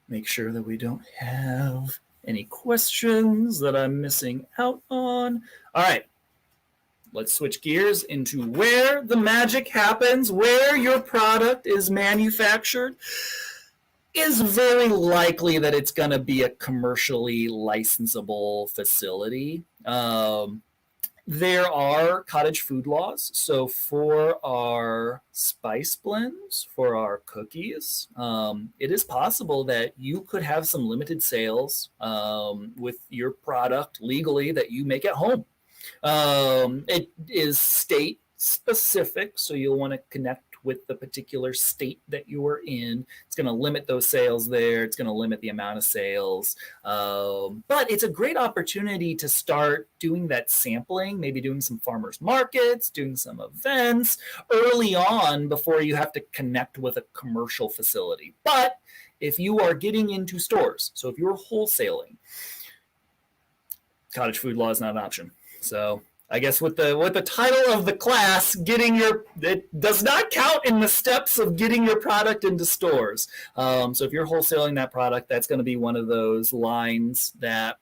Make sure that we don't have any questions that I'm missing out on. All right. Let's switch gears into where the magic happens, where your product is manufactured. Is very likely that it's going to be a commercially licensable facility. There are cottage food laws. So for our spice blends, for our cookies, it is possible that you could have some limited sales with your product legally that you make at home. It is state specific, so you'll want to connect with the particular state that you are in. It's going to limit those sales there. It's going to limit the amount of sales. But it's a great opportunity to start doing that sampling, maybe doing some farmers markets, doing some events early on before you have to connect with a commercial facility. But if you are getting into stores, so if you're wholesaling, cottage food law is not an option. So I guess with the title of the class, it does not count in the steps of getting your product into stores. So if you're wholesaling that product, that's going to be one of those lines that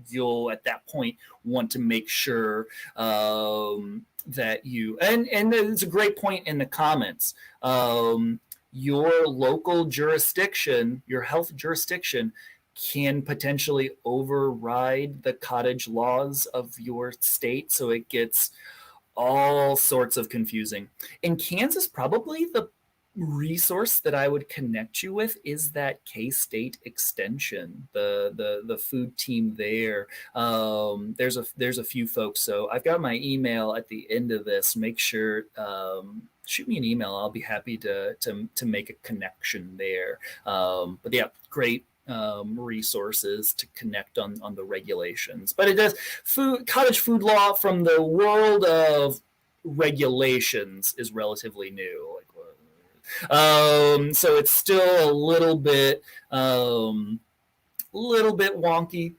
you'll at that point want to make sure that you, and it's a great point in the comments. Your local jurisdiction, your health jurisdiction, can potentially override the cottage laws of your state, so it gets all sorts of confusing. In Kansas, probably the resource that I would connect you with is that K-State extension, the food team there. There's a few folks, so I've got my email at the end of this. Make sure shoot me an email. I'll be happy to make a connection there. But yeah, great resources to connect on the regulations. But it does cottage food law from the world of regulations is relatively new. So it's still a little bit wonky,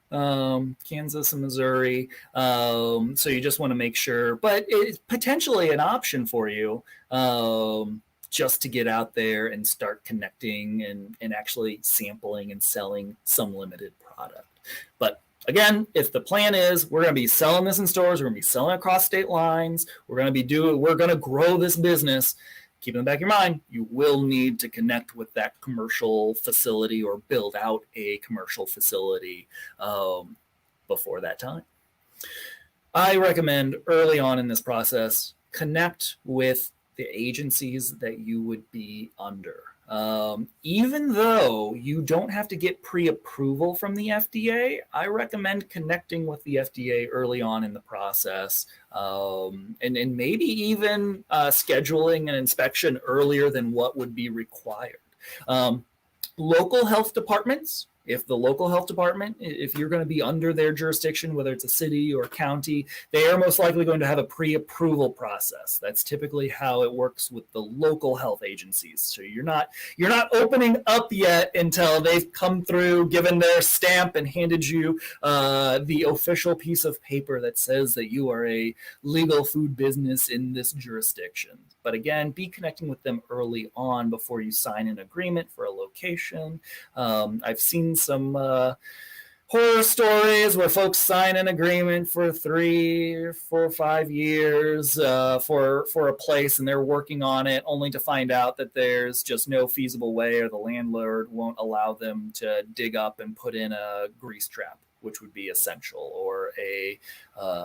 Kansas and Missouri. So you just want to make sure, but it's potentially an option for you just to get out there and start connecting and actually sampling and selling some limited product. But again, if the plan is we're going to be selling this in stores, we're going to be selling across state lines, we're going to grow this business, keep in the back of your mind, you will need to connect with that commercial facility or build out a commercial facility before that time. I recommend early on in this process, connect with the agencies that you would be under. Even though you don't have to get pre-approval from the FDA, I recommend connecting with the FDA early on in the process, and maybe even scheduling an inspection earlier than what would be required. Local health departments, if the local health department, if you're going to be under their jurisdiction, whether it's a city or a county, they are most likely going to have a pre-approval process. That's typically how it works with the local health agencies. So you're not opening up yet until they've come through, given their stamp, and handed you the official piece of paper that says that you are a legal food business in this jurisdiction. But again, be connecting with them early on before you sign an agreement for a location. I've seen some horror stories where folks sign an agreement for 3, 4, 5 years for a place, and they're working on it only to find out that there's just no feasible way, or the landlord won't allow them to dig up and put in a grease trap, which would be essential, or a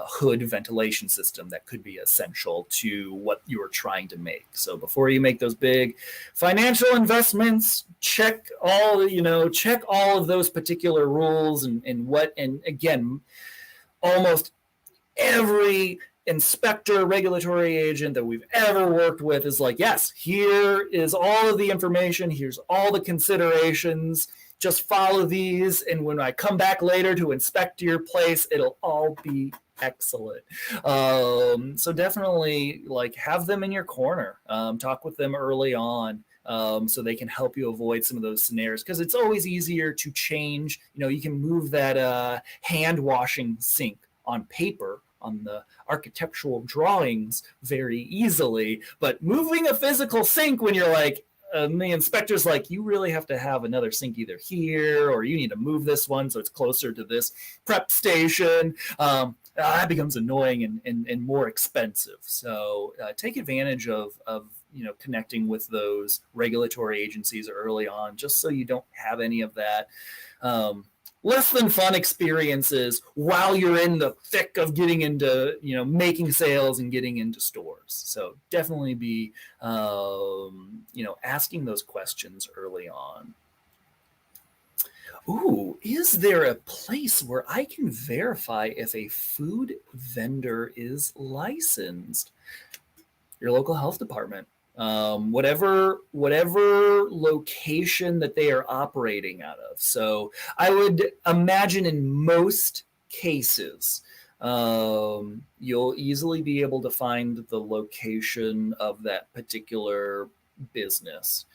hood ventilation system that could be essential to what you're trying to make. So before you make those big financial investments, check all of those particular rules and again, almost every inspector, regulatory agent that we've ever worked with is like, yes, here is all of the information, here's all the considerations, just follow these, and when I come back later to inspect your place, it'll all be excellent. So definitely have them in your corner. Talk with them early on so they can help you avoid some of those scenarios, because it's always easier to change. You can move that hand washing sink on paper on the architectural drawings very easily, but moving a physical sink when you're the inspector's like, you really have to have another sink either here, or you need to move this one so it's closer to this prep station. That becomes annoying and more expensive. So take advantage of connecting with those regulatory agencies early on, just so you don't have any of that less than fun experiences while you're in the thick of getting into, making sales and getting into stores. So definitely be, asking those questions early on. Ooh, is there a place where I can verify if a food vendor is licensed? Your local health department. Whatever location that they are operating out of. So I would imagine in most cases, you'll easily be able to find the location of that particular business.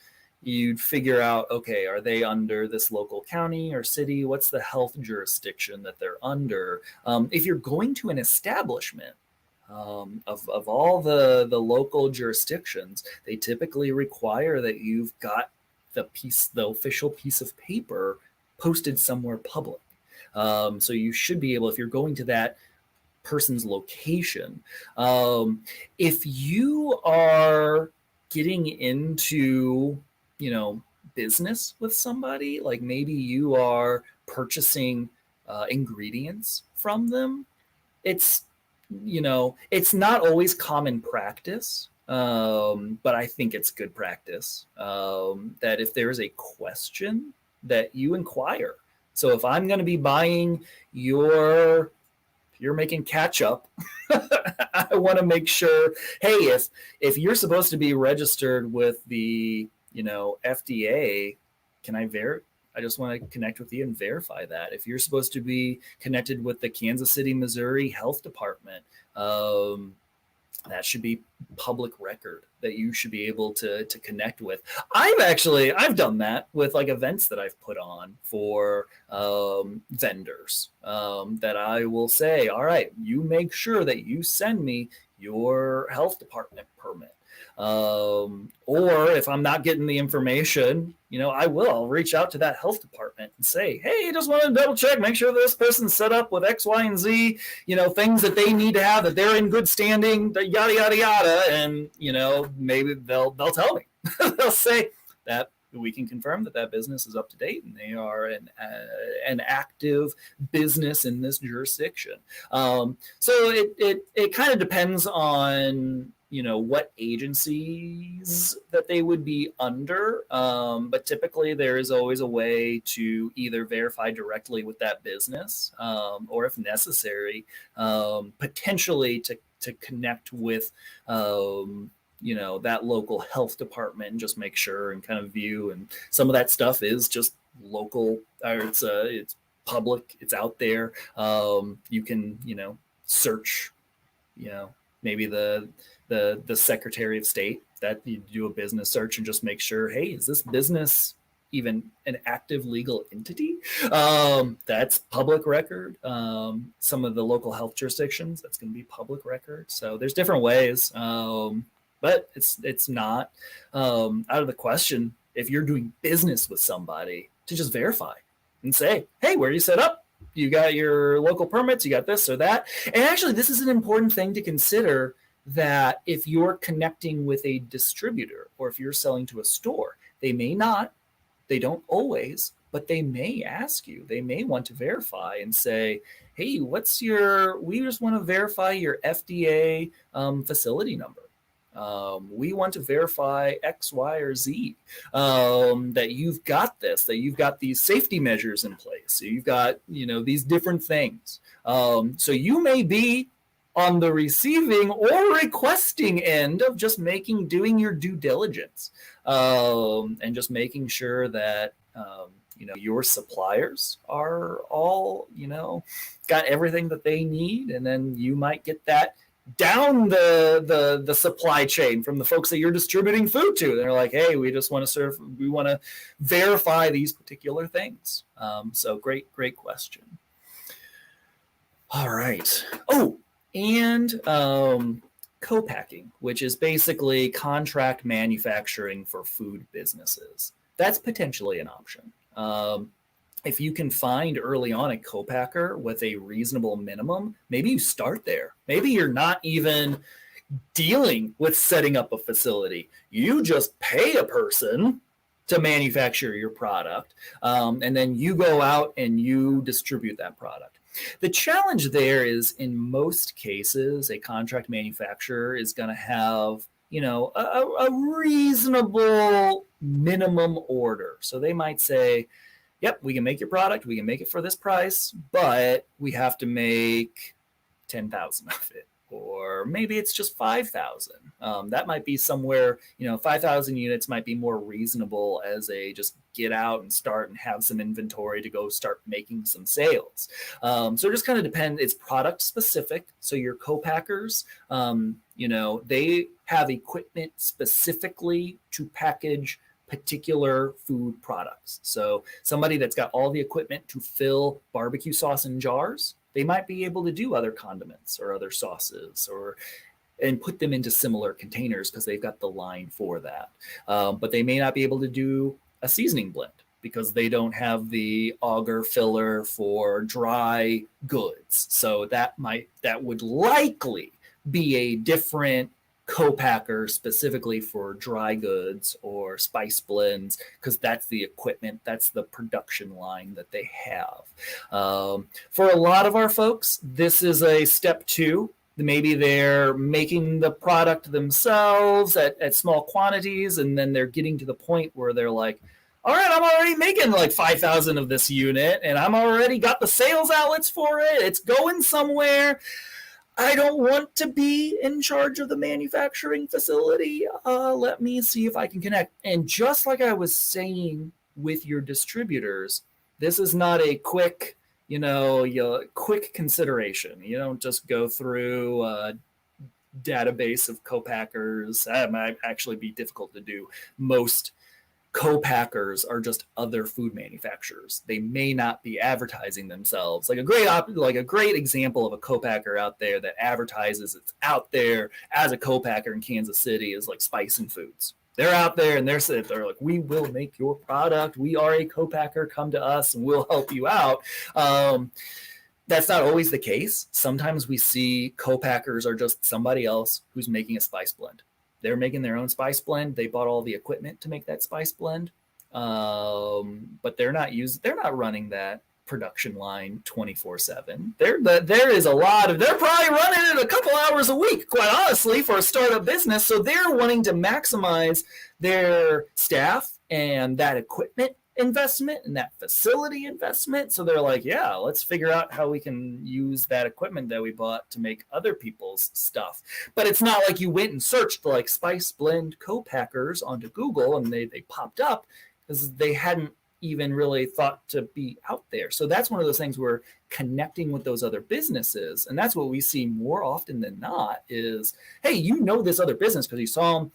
You'd figure out, okay, are they under this local county or city? What's the health jurisdiction that they're under? If you're going to an establishment, of all the local jurisdictions, they typically require that you've got the official piece of paper posted somewhere public. So you should be able, if you're going to that person's location, if you are getting into, business with somebody, like maybe you are purchasing ingredients from them, it's not always common practice, but I think it's good practice that if there is a question that you inquire. So if I'm going to be buying you're making ketchup, I want to make sure, hey, if you're supposed to be registered with the, FDA, can I I just want to connect with you and verify that. If you're supposed to be connected with the Kansas City, Missouri Health Department, that should be public record that you should be able to connect with. I've done that with like events that I've put on for vendors, that I will say, all right, you make sure that you send me your health department permit. Or if I'm not getting the information, I'll reach out to that health department and say, hey, I just want to double check, make sure this person's set up with X, Y, and Z, things that they need to have, that they're in good standing, yada, yada, yada. And, maybe they'll tell me, they'll say that we can confirm that business is up to date and they are an active business in this jurisdiction. So it kind of depends on, what agencies that they would be under. But typically there is always a way to either verify directly with that business, or if necessary, potentially to connect with, that local health department and just make sure and kind of view. And some of that stuff is just local, or it's public, it's out there. You can, search, maybe the Secretary of State, that you do a business search and just make sure, hey, is this business even an active legal entity? That's public record. Some of the local health jurisdictions, that's going to be public record. So there's different ways, but it's not out of the question if you're doing business with somebody to just verify and say, hey, where are you set up? You got your local permits, you got this or that. And actually, this is an important thing to consider, that if you're connecting with a distributor or if you're selling to a store, they don't always, but they may ask you, they may want to verify and say, hey, we just want to verify your FDA facility number. We want to verify X, Y, or Z, that you've got this, that you've got these safety measures in place. So you've got, these different things. So you may be on the receiving or requesting end of just doing your due diligence, and just making sure that, your suppliers are all, got everything that they need. And then you might get that down the supply chain from the folks that you're distributing food to. They're like, hey, we want to verify these particular things. So great question. All right. Oh, and co-packing, which is basically contract manufacturing for food businesses. That's potentially an option. If you can find early on a co-packer with a reasonable minimum, maybe you start there. Maybe you're not even dealing with setting up a facility. You just pay a person to manufacture your product, and then you go out and you distribute that product. The challenge there is, in most cases, a contract manufacturer is going to have, a reasonable minimum order. So they might say, yep, we can make your product, we can make it for this price, but we have to make 10,000 of it. Or maybe it's just 5,000. That might be somewhere, 5,000 units might be more reasonable as a just get out and start and have some inventory to go start making some sales. So it just kind of depends. It's product specific. So your co-packers, they have equipment specifically to package particular food products. So somebody that's got all the equipment to fill barbecue sauce in jars, they might be able to do other condiments or other sauces and put them into similar containers because they've got the line for that. But they may not be able to do a seasoning blend because they don't have the auger filler for dry goods. So that would likely be a different co-packer specifically for dry goods or spice blends, because that's the equipment, that's the production line that they have. For a lot of our folks, this is a step 2. Maybe they're making the product themselves at small quantities, and then they're getting to the point where they're like, all right, I'm already making like 5,000 of this unit, and I'm already got the sales outlets for it. It's going somewhere. I don't want to be in charge of the manufacturing facility. Let me see if I can connect. And just like I was saying with your distributors, this is not a quick, quick consideration. You don't just go through a database of co-packers. That might actually be difficult to do. Most co-packers are just other food manufacturers. They may not be advertising themselves. Like a great example of a co-packer out there that advertises it's out there as a co-packer in Kansas City is like Spice and Foods. They're out there and they're like, we will make your product. We are a co-packer. Come to us and we'll help you out. That's not always the case. Sometimes we see co-packers are just somebody else who's making a spice blend. They're making their own spice blend. They bought all the equipment to make that spice blend, but they're not running that production line 24/7. There is a lot of, they're probably running it a couple hours a week, quite honestly, for a startup business. So they're wanting to maximize their staff and that equipment investment and that facility investment. So they're like, yeah, let's figure out how we can use that equipment that we bought to make other people's stuff. But it's not like you went and searched like spice blend co-packers onto Google and they popped up, because they hadn't even really thought to be out there. So that's one of those things where connecting with those other businesses, and that's what we see more often than not is, hey, this other business because you saw them,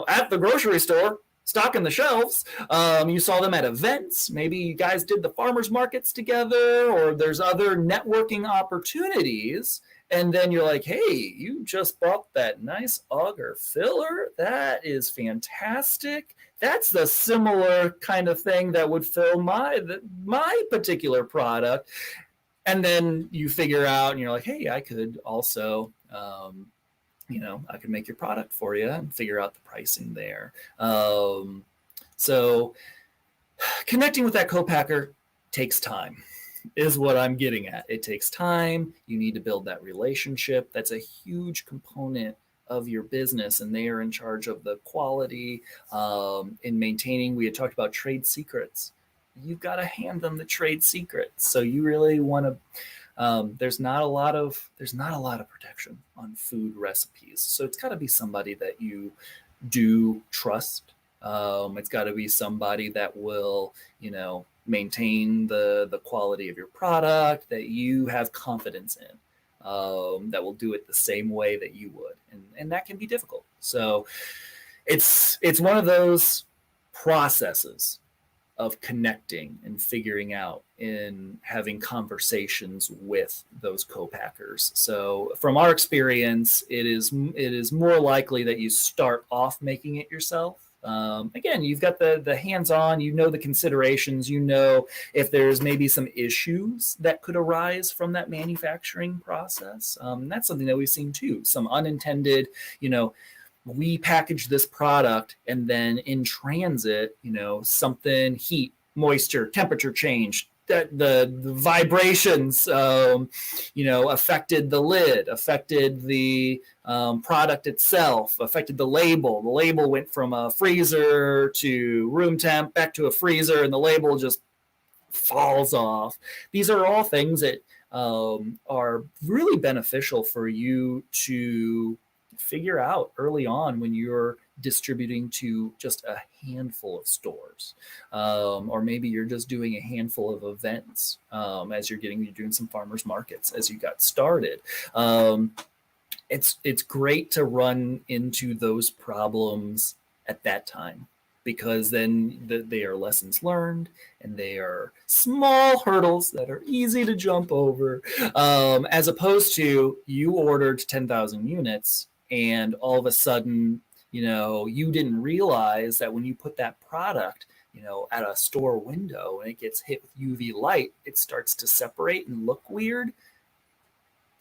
at the grocery store, stocking the shelves. You saw them at events. Maybe you guys did the farmers markets together, or there's other networking opportunities. And then you're like, hey, you just bought that nice auger filler. That is fantastic. That's the similar kind of thing that would fill my particular product. And then you figure out, and you're like, hey, I could also, I could make your product for you and figure out the pricing there. So connecting with that co-packer takes time, is what I'm getting at. It takes time. You need to build that relationship. That's a huge component of your business, and they are in charge of the quality in maintaining. We had talked about trade secrets. You've got to hand them the trade secrets. So you really want to. There's not a lot of protection on food recipes. So it's got to be somebody that you do trust. It's got to be somebody that will, maintain the quality of your product, that you have confidence in, that will do it the same way that you would. And that can be difficult. So it's one of those processes of connecting and figuring out and having conversations with those co-packers. So from our experience, it is more likely that you start off making it yourself. Again, you've got the hands-on, the considerations, if there's maybe some issues that could arise from that manufacturing process. That's something that we've seen too, some unintended, we package this product and then in transit, something, heat, moisture, temperature change, that the vibrations, affected the lid, affected the product itself, affected the label. The label went from a freezer to room temp, back to a freezer, and the label just falls off. These are all things that are really beneficial for you to figure out early on when you're distributing to just a handful of stores, or maybe you're just doing a handful of events as you're doing some farmers markets as you got started. It's great to run into those problems at that time, because then they are lessons learned and they are small hurdles that are easy to jump over, as opposed to you ordered 10,000 units and all of a sudden, you didn't realize that when you put that product, at a store window and it gets hit with UV light, it starts to separate and look weird.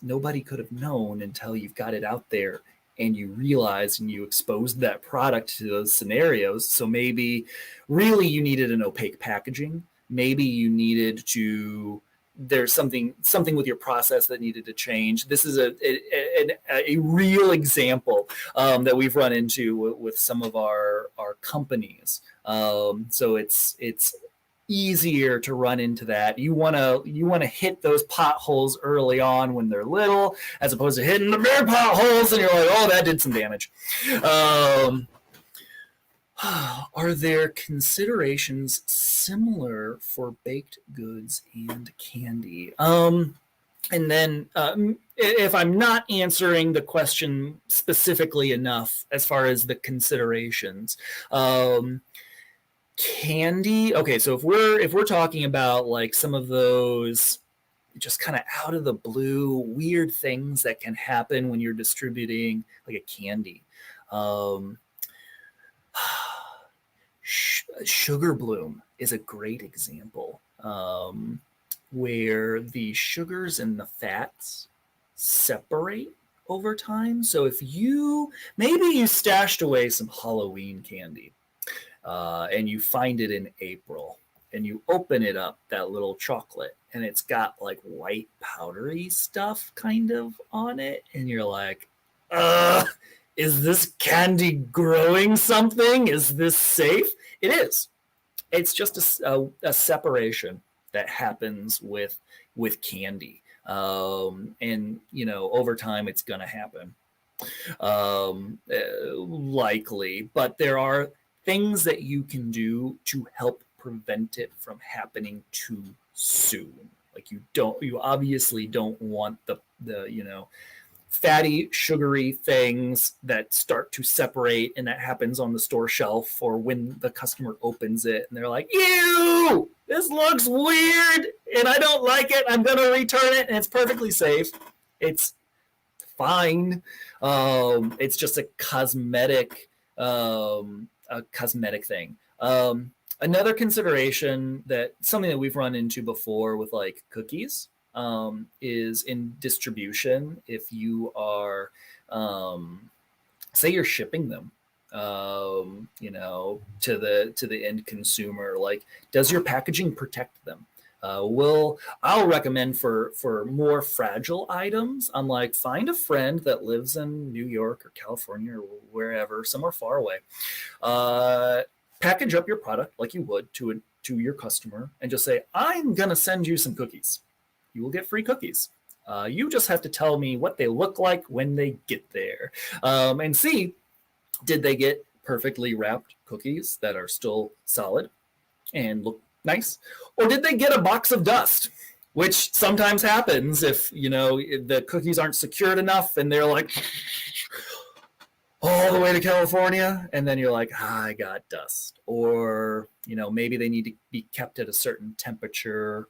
Nobody could have known until you've got it out there and you realize and you exposed that product to those scenarios. So maybe really you needed an opaque packaging. Maybe you needed to, there's something with your process that needed to change. This is a real example that we've run into with some of our companies. So it's easier to run into that. You want to hit those potholes early on when they're little, as opposed to hitting the big potholes and you're like, oh, that did some damage. Are there considerations similar for baked goods and candy? And then if I'm not answering the question specifically enough as far as the considerations, candy. Okay, so if we're talking about like some of those just kind of out of the blue weird things that can happen when you're distributing like a candy. Um, Sugar bloom is a great example, where the sugars and the fats separate over time. So if maybe you stashed away some Halloween candy, and you find it in April, and you open it up, that little chocolate, and it's got like white powdery stuff kind of on it, and you're like, is this candy growing something? Is this safe? It is. It's just a separation that happens with candy, and over time it's going to happen, likely. But there are things that you can do to help prevent it from happening too soon. Like you obviously don't want the fatty, sugary things that start to separate, and that happens on the store shelf or when the customer opens it and they're like, ew, this looks weird and I don't like it. I'm going to return it, and it's perfectly safe. It's fine. It's just a cosmetic thing. Another consideration, that something that we've run into before with like cookies, is in distribution. If you are, say you're shipping them, to the end consumer, like, does your packaging protect them? I'll recommend for more fragile items, I'm like, find a friend that lives in New York or California or wherever, somewhere far away. Package up your product like you would to your customer, and just say, I'm gonna send you some cookies. You will get free cookies. You just have to tell me what they look like when they get there, and see, did they get perfectly wrapped cookies that are still solid and look nice, or did they get a box of dust, which sometimes happens if the cookies aren't secured enough and they're like all the way to California, and then you're like, I got dust. Or maybe they need to be kept at a certain temperature.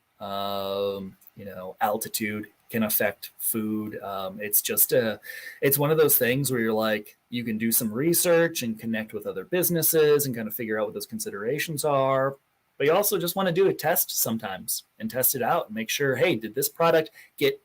Altitude can affect food. It's one of those things where you're like, you can do some research and connect with other businesses and kind of figure out what those considerations are. But you also just want to do a test sometimes and test it out and make sure, hey, did this product get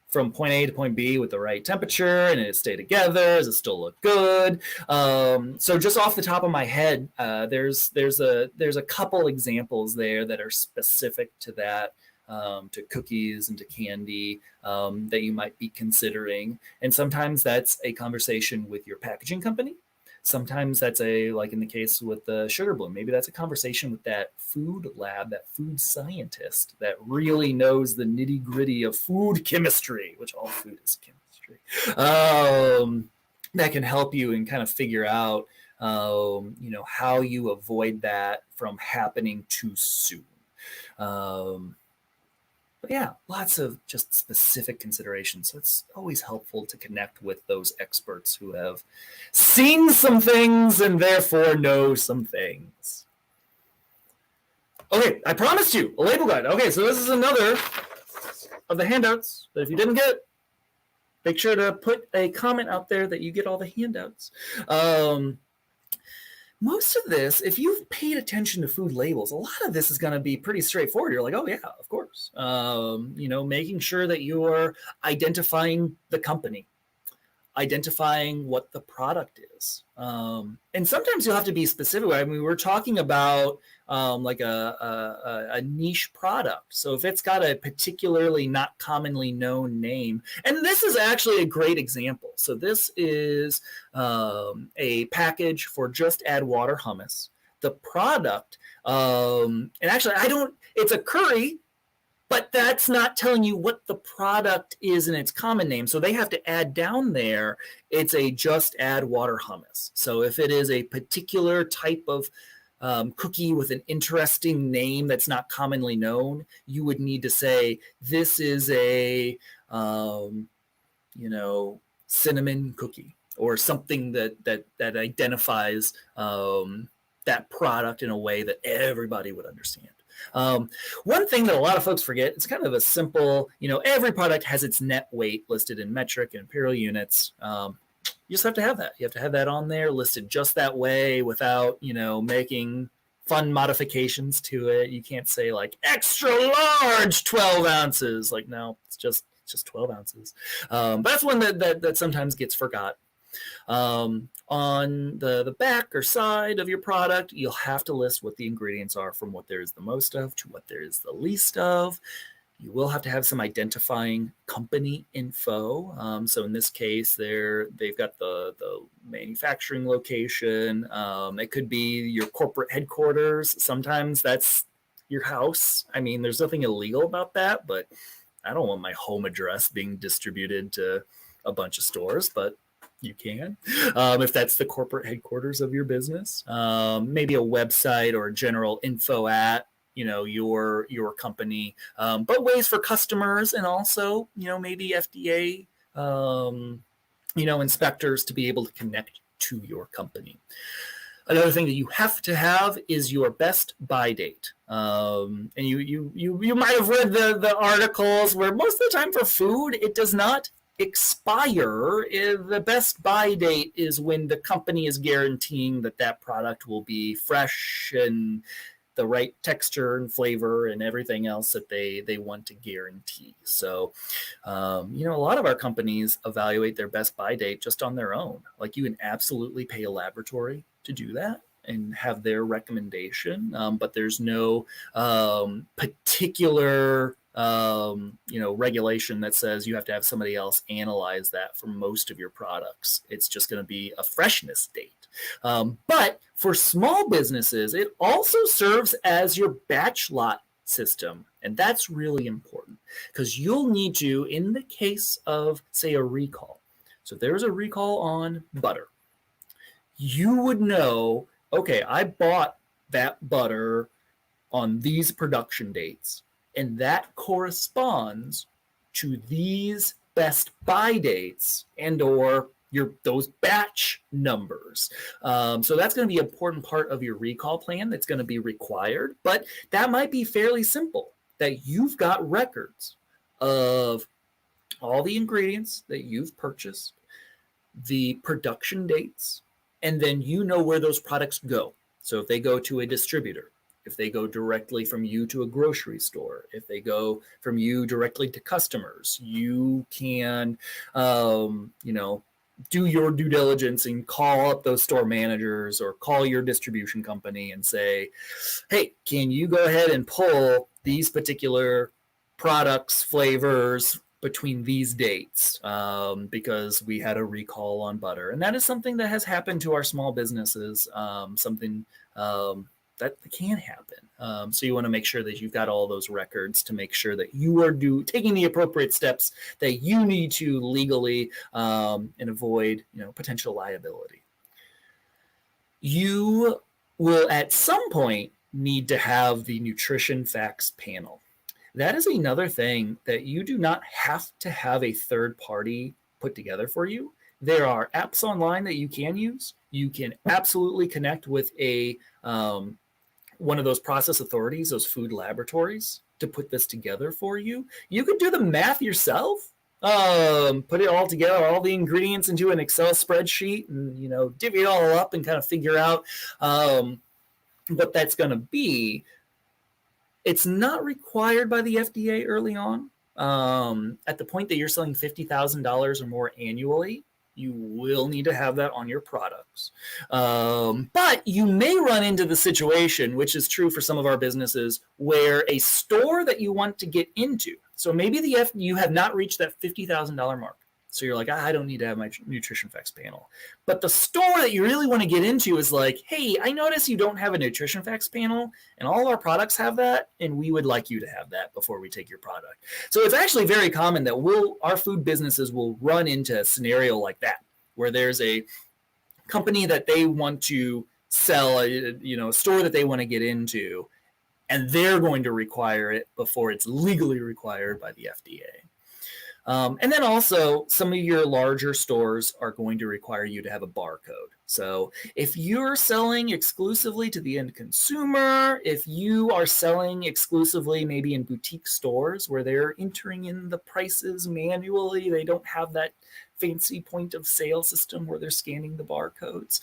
from point A to point B with the right temperature, and it stay together? Does it still look good? So just off the top of my head, there's a couple examples there that are specific to that, to cookies and to candy, that you might be considering. And sometimes that's a conversation with your packaging company. Sometimes that's like in the case with the sugar bloom, maybe that's a conversation with that food lab, that food scientist that really knows the nitty gritty of food chemistry, which all food is chemistry, that can help you and kind of figure out, how you avoid that from happening too soon. But yeah, lots of just specific considerations. So it's always helpful to connect with those experts who have seen some things and therefore know some things. Okay, I promised you a label guide. Okay, so this is another of the handouts that if you didn't get, make sure to put a comment out there that you get all the handouts. Most of this, if you've paid attention to food labels, a lot of this is going to be pretty straightforward. You're like, oh yeah, of course. Making sure that you're identifying the company, identifying what the product is. And sometimes you'll have to be specific. I mean, we're talking about like a niche product. So if it's got a particularly not commonly known name, and this is actually a great example. So this is a package for Just Add Water hummus. The product, and actually it's a curry, But that's not telling you what the product is in its common name. So they have to add down there, it's a just add water hummus. So if it is a particular type of cookie with an interesting name that's not commonly known, you would need to say, this is a, cinnamon cookie, or something that identifies that product in a way that everybody would understand. One thing that a lot of folks forget, it's kind of a simple, every product has its net weight listed in metric and imperial units. You just have to have that. You have to have that on there listed just that way without, making fun modifications to it. You can't say like extra large 12 ounces. Like, no, it's just 12 ounces. But that's one that sometimes gets forgot. On the back or side of your product, you'll have to list what the ingredients are, from what there is the most of to what there is the least of. You will have to have some identifying company info. So in this case, they've got the manufacturing location. It could be your corporate headquarters. Sometimes that's your house. I mean, there's nothing illegal about that, but I don't want my home address being distributed to a bunch of stores, but you can, if that's the corporate headquarters of your business. Maybe a website or a general info at, your company, but ways for customers, and also, maybe FDA, inspectors to be able to connect to your company. Another thing that you have to have is your best buy date. And you might have read the articles where most of the time for food, it does not expire. The best buy date is when the company is guaranteeing that product will be fresh and the right texture and flavor and everything else that they want to guarantee. So, a lot of our companies evaluate their best buy date just on their own. Like, you can absolutely pay a laboratory to do that and have their recommendation, but there's no particular regulation that says you have to have somebody else analyze that for most of your products. It's just going to be a freshness date. But for small businesses, it also serves as your batch lot system. And that's really important, because you'll need to, in the case of, say, a recall. So if there's a recall on butter, you would know, okay, I bought that butter on these production dates, and that corresponds to these best buy dates and or those batch numbers. So that's going to be an important part of your recall plan that's going to be required, but that might be fairly simple, that you've got records of all the ingredients that you've purchased, the production dates, and then you know where those products go. So if they go to a distributor, if they go directly from you to a grocery store, if they go from you directly to customers, you can, do your due diligence and call up those store managers or call your distribution company and say, hey, can you go ahead and pull these particular products, flavors between these dates, because we had a recall on butter. And that is something that has happened to our small businesses, something that can happen. So you want to make sure that you've got all those records to make sure that you are taking the appropriate steps that you need to legally, and avoid, potential liability. You will at some point need to have the nutrition facts panel. That is another thing that you do not have to have a third party put together for you. There are apps online that you can use. You can absolutely connect with one of those process authorities, those food laboratories, to put this together for you. You could do the math yourself, put it all together, all the ingredients into an Excel spreadsheet, and divvy it all up and kind of figure out what that's going to be. It's not required by the FDA early on. At the point that you're selling $50,000 or more annually, you will need to have that on your products. But you may run into the situation, which is true for some of our businesses, where a store that you want to get into, so maybe you have not reached that $50,000 mark. So you're like, I don't need to have my nutrition facts panel. But the store that you really want to get into is like, hey, I notice you don't have a nutrition facts panel, and all our products have that, and we would like you to have that before we take your product. So it's actually very common that our food businesses will run into a scenario like that, where there's a company that they want to sell, a store that they want to get into, and they're going to require it before it's legally required by the FDA. And then also, some of your larger stores are going to require you to have a barcode. So if you're selling exclusively to the end consumer, if you are selling exclusively maybe in boutique stores where they're entering in the prices manually, they don't have that fancy point of sale system where they're scanning the barcodes.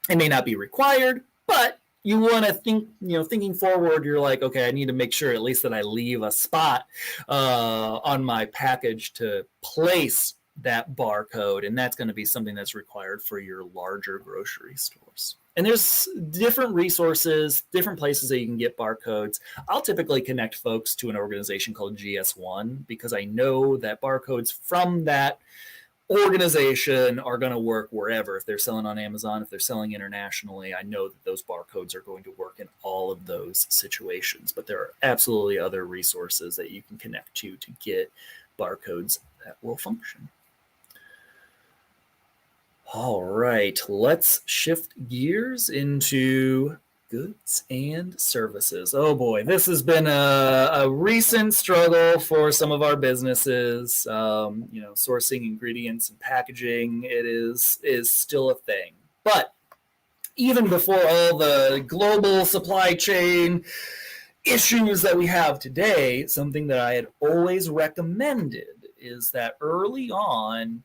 It may not be required, but you want to think, thinking forward, you're like, okay, I need to make sure at least that I leave a spot on my package to place that barcode. And that's going to be something that's required for your larger grocery stores. And there's different resources, different places that you can get barcodes. I'll typically connect folks to an organization called GS1 because I know that barcodes from that organization are going to work wherever. If they're selling on Amazon, if they're selling internationally, I know that those barcodes are going to work in all of those situations. But there are absolutely other resources that you can connect to get barcodes that will function. All right, let's shift gears into goods and services. Oh boy, this has been a recent struggle for some of our businesses. Sourcing ingredients and packaging, it is still a thing. But even before all the global supply chain issues that we have today, something that I had always recommended is that early on,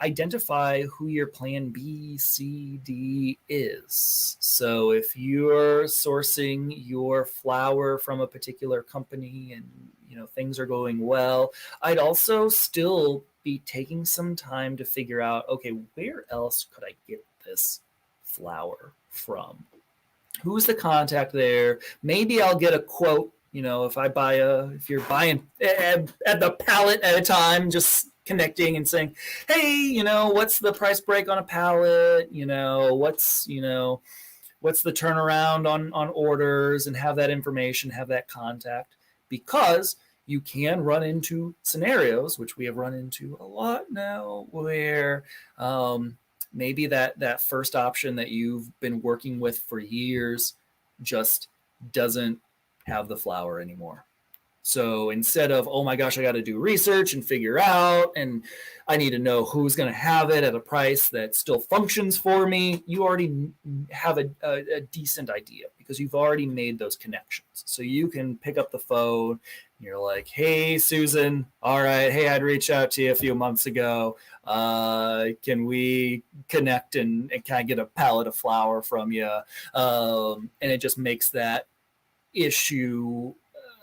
identify who your plan B, C, D is. So if you're sourcing your flour from a particular company and things are going well, I'd also still be taking some time to figure out, okay, where else could I get this flour from? Who's the contact there? Maybe I'll get a quote. If you're buying at the pallet at a time, just connecting and saying, hey, what's the price break on a pallet? What's the turnaround on orders, and have that information, have that contact, because you can run into scenarios, which we have run into a lot now, where maybe that first option that you've been working with for years just doesn't have the flour anymore. So instead of, oh my gosh, I got to do research and figure out, and I need to know who's going to have it at a price that still functions for me, you already have a decent idea because you've already made those connections. So you can pick up the phone, and you're like, hey, Susan, all right, hey, I'd reached out to you a few months ago. Can we connect and can I get a pallet of flour from you? And it just makes that issue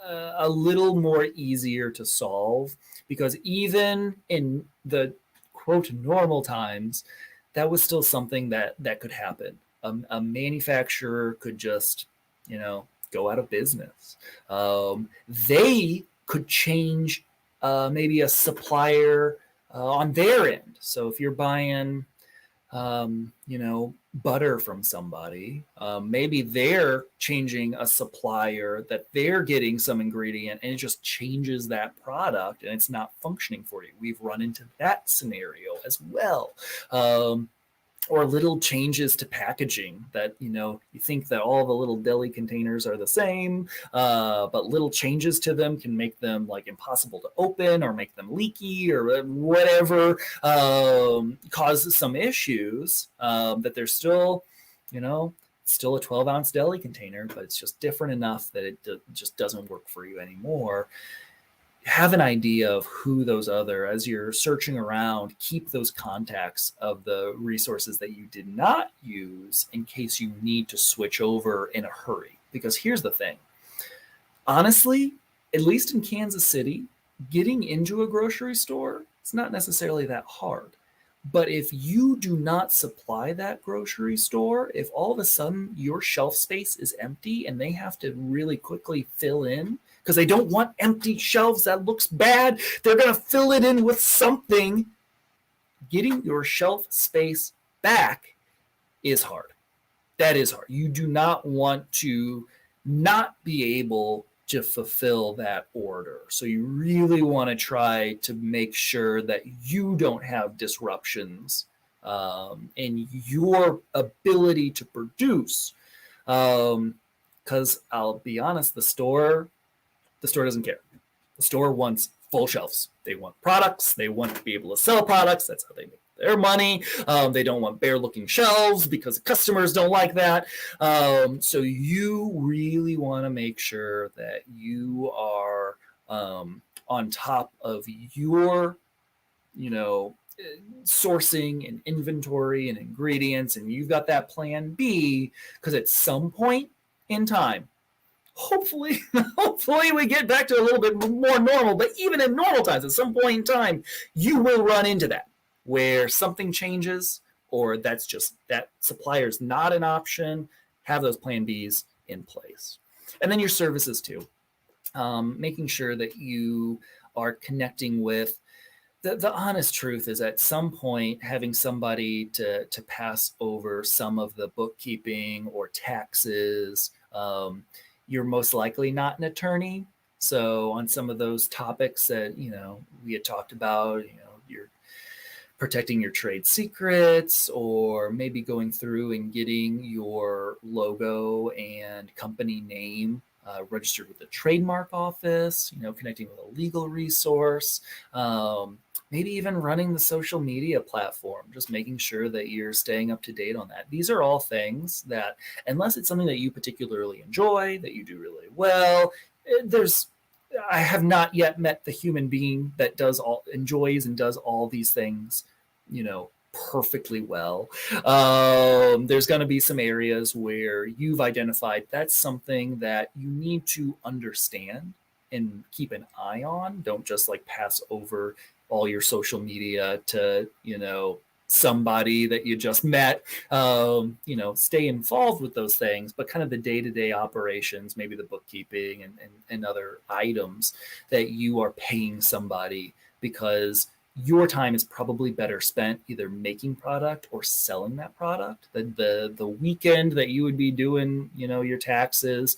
a little more easier to solve, because even in the quote normal times, that was still something that could happen. A manufacturer could just go out of business. They could change maybe a supplier on their end. So if you're buying butter from somebody, maybe they're changing a supplier that they're getting some ingredient, and it just changes that product and it's not functioning for you. We've run into that scenario as well. Or little changes to packaging that, you think that all the little deli containers are the same, but little changes to them can make them like impossible to open or make them leaky or whatever, causes some issues, that they're still, still a 12-ounce deli container, but it's just different enough that it just doesn't work for you anymore. Have an idea of who those other, as you're searching around, keep those contacts of the resources that you did not use in case you need to switch over in a hurry. Because here's the thing. Honestly, at least in Kansas City, getting into a grocery store, it's not necessarily that hard. But if you do not supply that grocery store, if all of a sudden your shelf space is empty and they have to really quickly fill in because they don't want empty shelves. That looks bad. They're going to fill it in with something. Getting your shelf space back is hard. That is hard. You do not want to not be able to fulfill that order. So you really want to try to make sure that you don't have disruptions in your ability to produce. Because I'll be honest, the store doesn't care. The store wants full shelves. They want products. They want to be able to sell products. That's how they make their money. They don't want bare looking shelves because customers don't like that. So you really want to make sure that you are on top of your, sourcing and inventory and ingredients, and you've got that plan B, because at some point in time, hopefully we get back to a little bit more normal, but even in normal times, at some point in time, you will run into that where something changes, or that supplier's not an option. Have those plan Bs in place. And then your services too. Making sure that you are connecting with the honest truth is, at some point, having somebody to pass over some of the bookkeeping or taxes. You're most likely not an attorney. So on some of those topics that, we had talked about, you're protecting your trade secrets, or maybe going through and getting your logo and company name registered with the trademark office, connecting with a legal resource, maybe even running the social media platform, just making sure that you're staying up to date on that. These are all things that, unless it's something that you particularly enjoy, that you do really well, I have not yet met the human being that enjoys and does all these things, perfectly well. There's going to be some areas where you've identified that's something that you need to understand and keep an eye on. Don't just pass over all your social media to, somebody that you just met. Stay involved with those things, but kind of the day-to-day operations, maybe the bookkeeping and other items that you are paying somebody, because your time is probably better spent either making product or selling that product. The weekend that you would be doing, your taxes,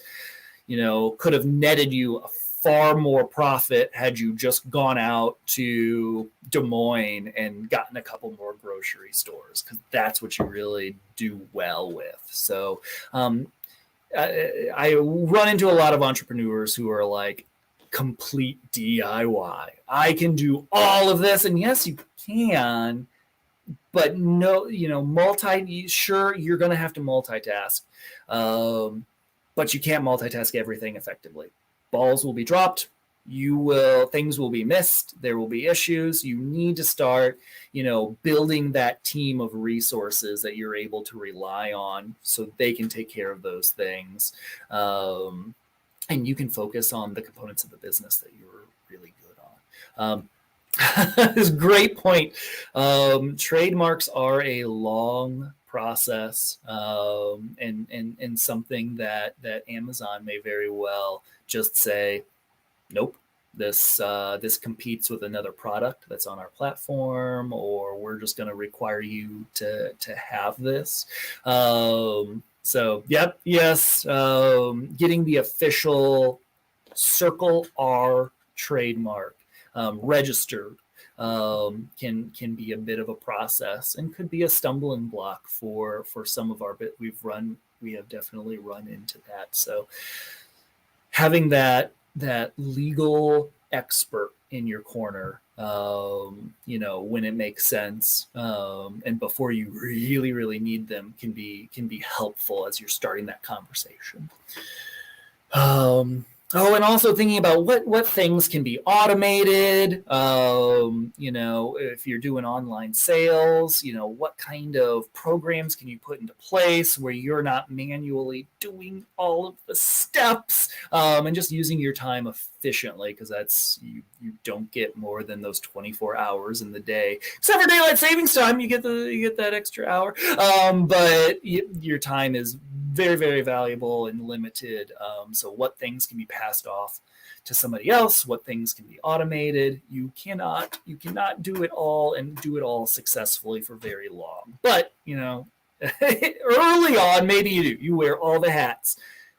could have netted you a far more profit had you just gone out to Des Moines and gotten a couple more grocery stores, because that's what you really do well with. So I run into a lot of entrepreneurs who are like, complete DIY. I can do all of this. And yes, you can, but no, sure, you're going to have to multitask. But you can't multitask everything effectively. Balls will be dropped. Things will be missed. There will be issues. You need to start, building that team of resources that you're able to rely on so they can take care of those things. And you can focus on the components of the business that you're really good on. This is a great point. Trademarks are a long process, and something that Amazon may very well just say, nope, this competes with another product that's on our platform, or we're just going to require you to have this. So, yep, yes, getting the official Circle R trademark registered can be a bit of a process, and could be a stumbling block for some of our bit. We have definitely run into that. So having that legal expert in your corner, when it makes sense, and before you really, really need them, can be helpful as you're starting that conversation. And also thinking about what things can be automated. If you're doing online sales, what kind of programs can you put into place where you're not manually doing all of the steps, and just using your time efficiently, because that's you don't get more than those 24 hours in the day, except for daylight savings time. You get that extra hour, but your time is very, very valuable and limited. So what things can be passed off to somebody else what things can be automated. You cannot do it all and do it all successfully for very long. But, early on, maybe you do. You wear all the hats,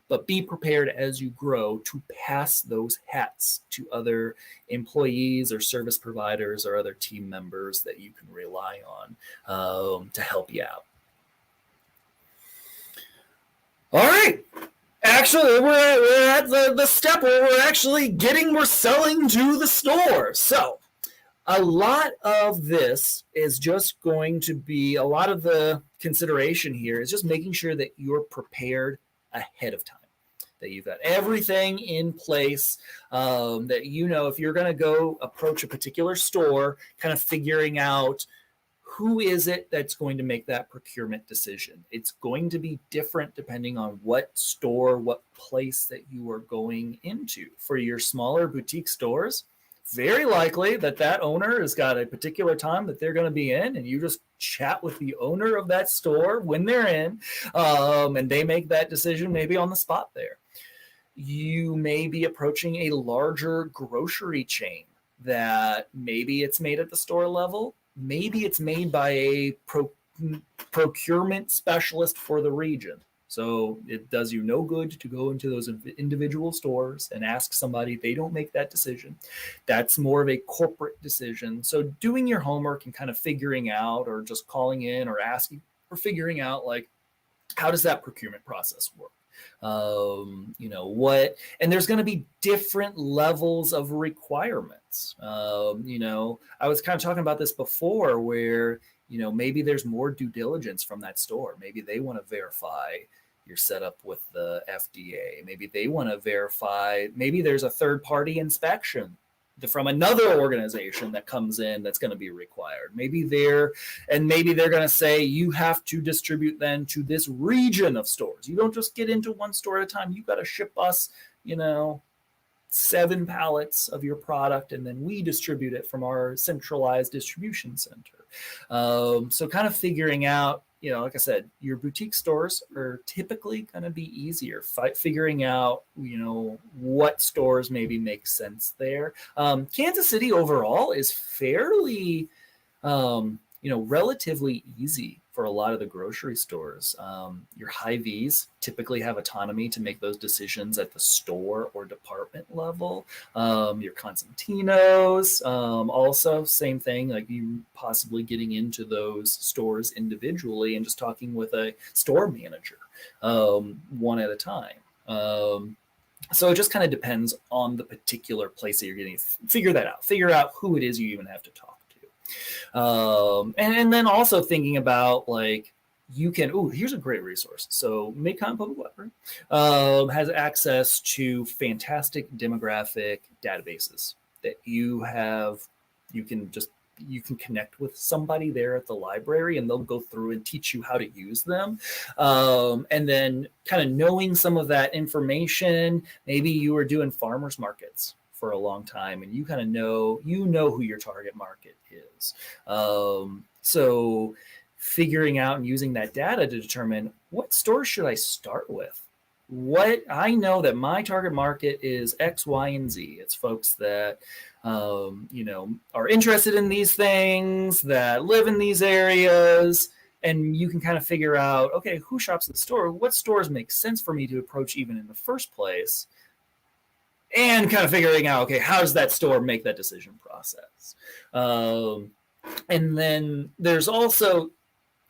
but be prepared as you grow to pass those hats to other employees or service providers or other team members that you can rely on to help you out. All right. Actually, we're at the step where we're selling to the store. So a lot of this is just going to be, a lot of the consideration here is just making sure that you're prepared ahead of time, that you've got everything in place, that if you're going to go approach a particular store, kind of figuring out who is it that's going to make that procurement decision. It's going to be different depending on what store, what place that you are going into. For your smaller boutique stores, very likely that owner has got a particular time that they're going to be in, and you just chat with the owner of that store when they're in, and they make that decision maybe on the spot there. You may be approaching a larger grocery chain that maybe it's made at the store level. Maybe it's made by a procurement specialist for the region. So it does you no good to go into those individual stores and ask somebody. They don't make that decision. That's more of a corporate decision. So doing your homework and kind of figuring out, or just calling in or asking or figuring out, like, how does that procurement process work? And there's going to be different levels of requirements. I was kind of talking about this before, where, maybe there's more due diligence from that store. Maybe they want to verify your setup with the FDA. Maybe they want to verify, maybe there's a third party inspection from another organization that comes in that's going to be required. Maybe they're going to say you have to distribute then to this region of stores. You don't just get into one store at a time. You got to ship us, 7 pallets of your product, and then we distribute it from our centralized distribution center. So kind of figuring out, like I said, your boutique stores are typically going to be easier. Figuring out, what stores maybe make sense there. Kansas City overall is fairly, relatively easy for a lot of the grocery stores. Your Hy-Vees typically have autonomy to make those decisions at the store or department level. Your Constantinos, also same thing, like you possibly getting into those stores individually and just talking with a store manager, one at a time. So it just kind of depends on the particular place that you're getting. Figure out who it is you even have to talk to. And then also thinking about, like, you can, here's a great resource. So Mid-Continent Public Library has access to fantastic demographic databases that you can connect with somebody there at the library, and they'll go through and teach you how to use them. And then kind of knowing some of that information, maybe you were doing farmers markets for a long time, and you kind of know who your target market is. So figuring out and using that data to determine what stores should I start with. What I know that my target market is X, Y, and Z. It's folks that are interested in these things, that live in these areas, and you can kind of figure out, okay, who shops at the store? What stores make sense for me to approach even in the first place? And kind of figuring out, okay, how does that store make that decision process? And then there's also,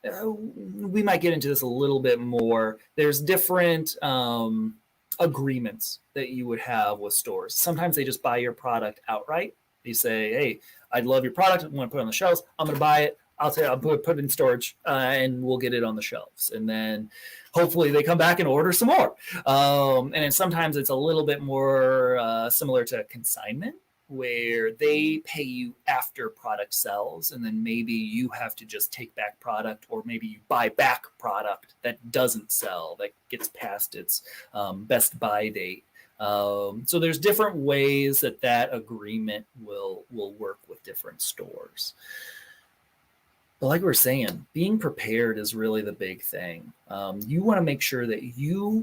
we might get into this a little bit more. There's different agreements that you would have with stores. Sometimes they just buy your product outright. They say, hey, I love your product. I want to put it on the shelves. I'm going to buy it. I'll put it in storage, and we'll get it on the shelves. And then hopefully they come back and order some more. And then sometimes it's a little bit more similar to consignment, where they pay you after product sells, and then maybe you have to just take back product, or maybe you buy back product that doesn't sell, that gets past its best buy date. So there's different ways that agreement will work with different stores. But like we were saying, being prepared is really the big thing. You want to make sure that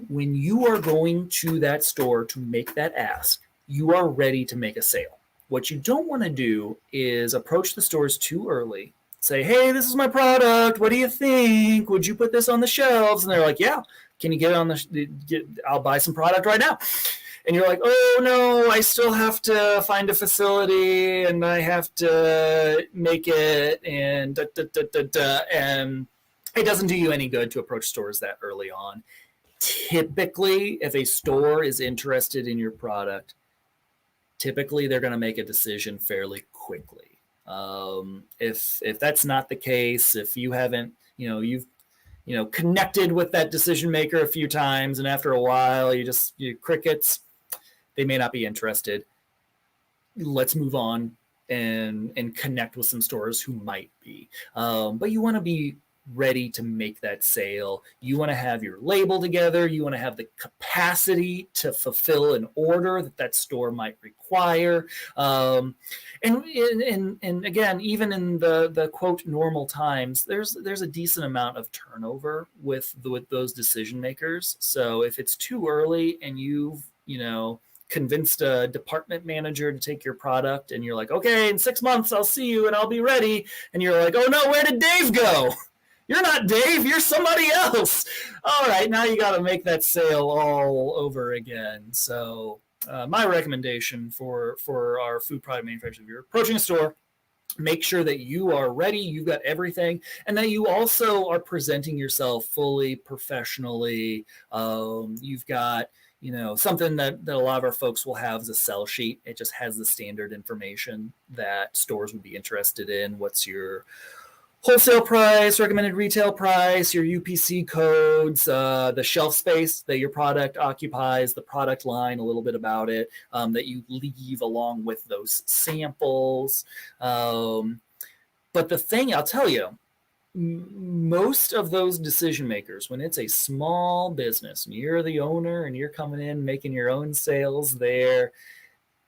when you are going to that store to make that ask, you are ready to make a sale. What you don't want to do is approach the stores too early. Say, hey, this is my product. What do you think? Would you put this on the shelves? And they're like, yeah. Can you get it on I'll buy some product right now. And you're like, oh no, I still have to find a facility and I have to make it and and it doesn't do you any good to approach stores that early on. Typically, if a store is interested in your product, typically they're going to make a decision fairly quickly. If that's not the case, if you haven't, you've connected with that decision maker a few times, and after a while you crickets, they may not be interested. Let's move on and connect with some stores who might be. But you want to be ready to make that sale. You want to have your label together. You want to have the capacity to fulfill an order that store might require. And again, even in the quote normal times, there's a decent amount of turnover with those decision makers. So if it's too early and you've convinced a department manager to take your product and you're like, okay, in 6 months I'll see you and I'll be ready, and you're like, oh no, where did Dave go? You're not Dave, you're somebody else. All right, now you got to make that sale all over again. So my recommendation for our food product manufacturers, if you're approaching a store, make sure that you are ready, you've got everything, and that you also are presenting yourself fully professionally. You've got something that a lot of our folks will have is a sell sheet. It just has the standard information that stores would be interested in. What's your wholesale price, recommended retail price, your UPC codes, the shelf space that your product occupies, the product line, a little bit about it, that you leave along with those samples. But the thing, I'll tell you, most of those decision makers, when it's a small business and you're the owner and you're coming in making your own sales there,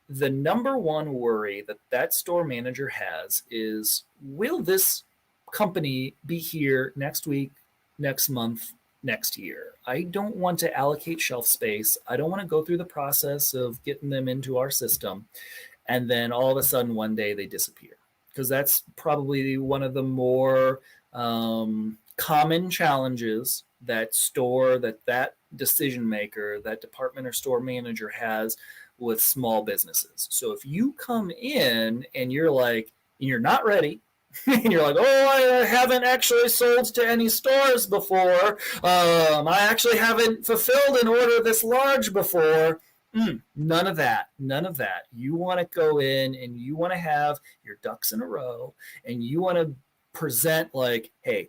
the number one worry that store manager has is, will this company be here next week, next month, next year? I don't want to allocate shelf space. I don't want to go through the process of getting them into our system and then all of a sudden one day they disappear, because that's probably one of the more common challenges that decision maker, that department or store manager has with small businesses. So if you come in and you're not ready, and you're like, oh, I haven't actually sold to any stores before. I actually haven't fulfilled an order this large before. None of that. You want to go in and you want to have your ducks in a row, and you want to present like, hey,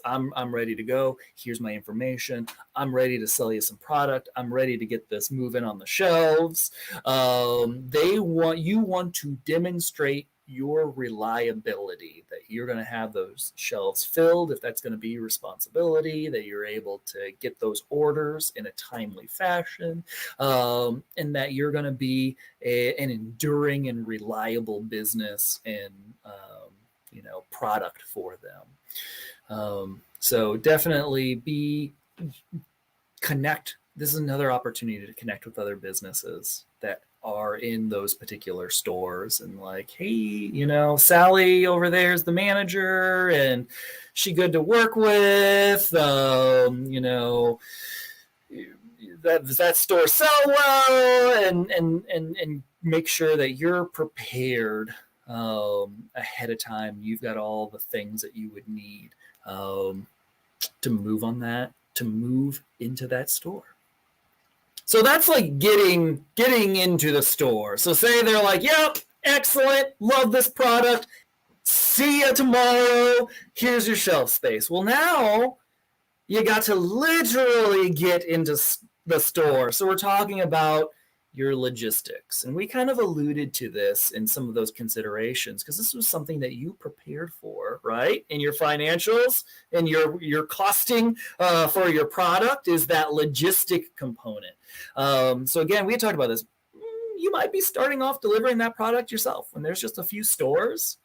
I'm ready to go. Here's my information. I'm ready to sell you some product. I'm ready to get this moving on the shelves. You want to demonstrate your reliability, that you're going to have those shelves filled, if that's going to be your responsibility, that you're able to get those orders in a timely fashion, and that you're going to be an enduring and reliable business and product for them. So definitely connect. This is another opportunity to connect with other businesses that are in those particular stores, and like, hey, Sally over there is the manager and she good to work with. That store sell well, and make sure that you're prepared ahead of time. You've got all the things that you would need to move into that store. So that's like getting into the store. So say they're like, yep, excellent, love this product, see you tomorrow, here's your shelf space. Well, now you got to literally get into the store. So we're talking about your logistics. And we kind of alluded to this in some of those considerations, because this was something that you prepared for, right? In your financials and your costing for your product is that logistic component. So again, we had talked about this. You might be starting off delivering that product yourself when there's just a few stores.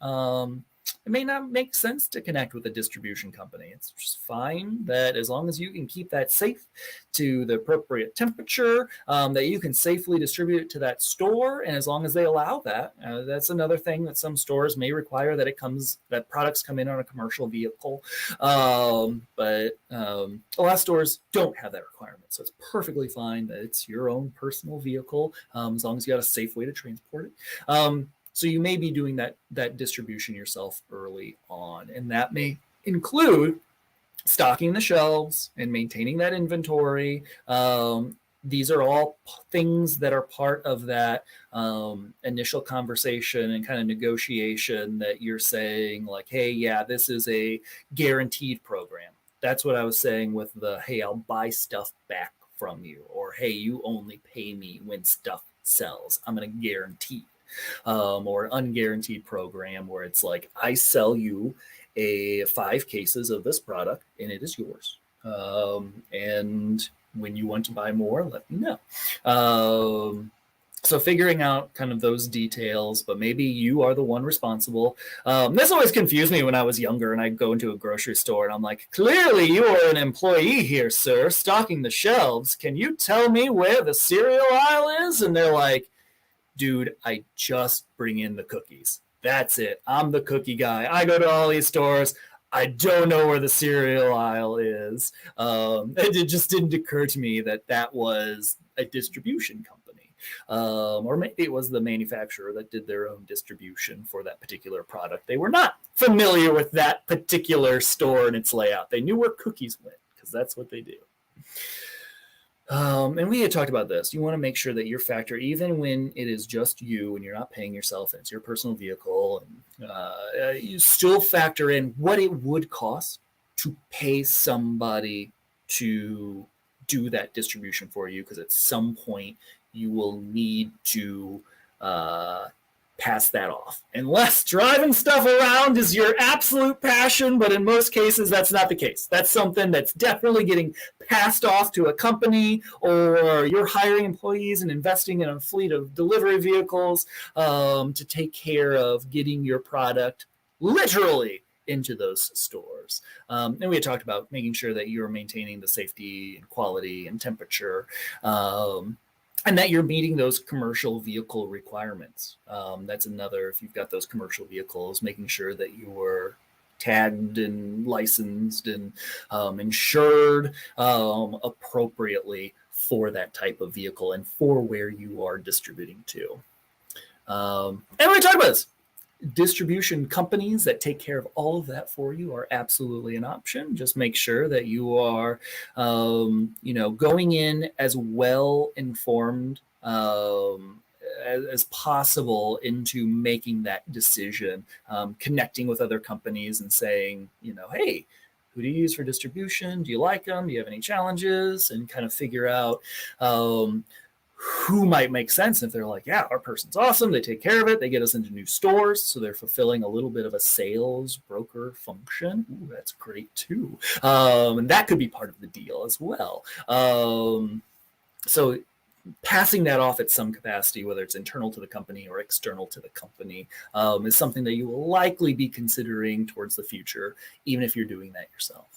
it may not make sense to connect with a distribution company. It's just fine that as long as you can keep that safe to the appropriate temperature, that you can safely distribute it to that store, and as long as they allow that, that's another thing that some stores may require, that products come in on a commercial vehicle, but a lot of stores don't have that requirement, so it's perfectly fine that it's your own personal vehicle, as long as you got a safe way to transport it. So you may be doing that distribution yourself early on, and that may include stocking the shelves and maintaining that inventory. These are all things that are part of that initial conversation and kind of negotiation that you're saying, like, hey, yeah, this is a guaranteed program. That's what I was saying with the, hey, I'll buy stuff back from you, or hey, you only pay me when stuff sells. I'm going to guarantee. Or an unguaranteed program where it's like, I sell you 5 cases of this product and it is yours. And when you want to buy more, let me know. So figuring out kind of those details, but maybe you are the one responsible. This always confused me when I was younger and I'd go into a grocery store and I'm like, clearly you are an employee here, sir, stocking the shelves. Can you tell me where the cereal aisle is? And they're like, dude, I just bring in the cookies. That's it. I'm the cookie guy. I go to all these stores. I don't know where the cereal aisle is. It just didn't occur to me that was a distribution company. Or maybe it was the manufacturer that did their own distribution for that particular product. They were not familiar with that particular store and its layout. They knew where cookies went because that's what they do. And we had talked about this. You want to make sure that your factor, even when it is just you and you're not paying yourself and it's your personal vehicle, and you still factor in what it would cost to pay somebody to do that distribution for you, because at some point you will need to pass that off. Unless driving stuff around is your absolute passion, but in most cases that's not the case. That's something that's definitely getting passed off to a company, or you're hiring employees and investing in a fleet of delivery vehicles to take care of getting your product literally into those stores. And we had talked about making sure that you're maintaining the safety and quality and temperature, and that you're meeting those commercial vehicle requirements. That's another, if you've got those commercial vehicles, making sure that you're tagged and licensed and insured appropriately for that type of vehicle and for where you are distributing to. And we talked about this. Distribution companies that take care of all of that for you are absolutely an option. Just make sure that you are, going in as well informed as possible into making that decision, connecting with other companies and saying, hey, who do you use for distribution? Do you like them? Do you have any challenges? And kind of figure out who might make sense. If they're like, yeah, our person's awesome, they take care of it, they get us into new stores, so they're fulfilling a little bit of a sales broker function. Ooh, that's great too. And that could be part of the deal as well. So passing that off at some capacity, whether it's internal to the company or external to the company, is something that you will likely be considering towards the future, even if you're doing that yourself.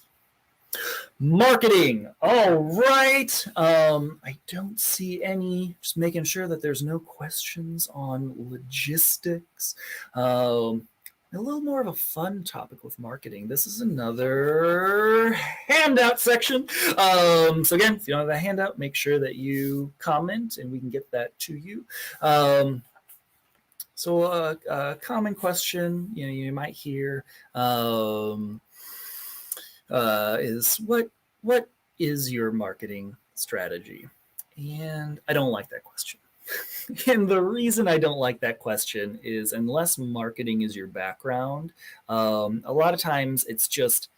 Marketing. All right. I don't see any. Just making sure that there's no questions on logistics. A little more of a fun topic with marketing. This is another handout section. So again, if you don't have a handout, make sure that you comment and we can get that to you. So a common question you might hear is what is your marketing strategy? And I don't like that question. And the reason I don't like that question is, unless marketing is your background, a lot of times it's just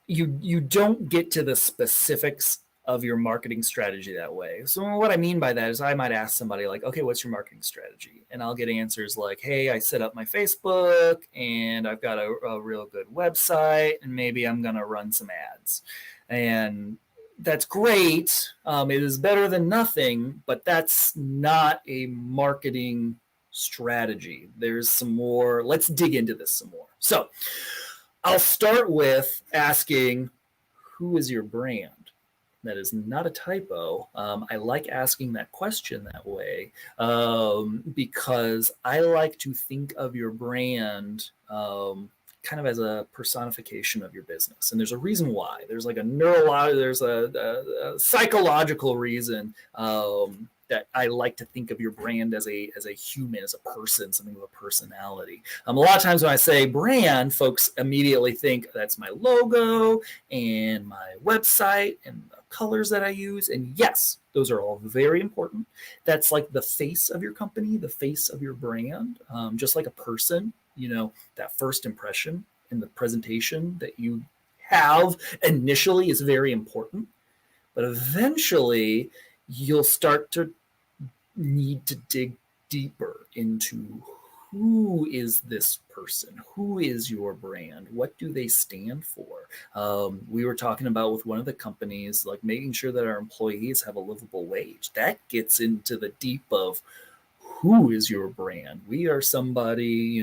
you don't get to the specifics of your marketing strategy that way. So what I mean by that is I might ask somebody like, okay, what's your marketing strategy? And I'll get answers like, hey, I set up my Facebook and I've got a real good website and maybe I'm going to run some ads. And that's great. It is better than nothing, but that's not a marketing strategy. There's some more. Let's dig into this some more. So I'll start with asking, who is your brand? That is not a typo. I like asking that question that way because I like to think of your brand kind of as a personification of your business. And there's a reason why. There's like there's a psychological reason that I like to think of your brand as a human, as a person, something with a personality. A lot of times when I say brand, folks immediately think that's my logo and my website and the colors that I use. And yes, those are all very important. That's like the face of your company, the face of your brand, just like a person. That first impression in the presentation that you have initially is very important, but eventually you'll start to need to dig deeper into who is this person? Who is your brand? What do they stand for? We were talking about with one of the companies, like making sure that our employees have a livable wage. That gets into the deep of who is your brand? We are somebody,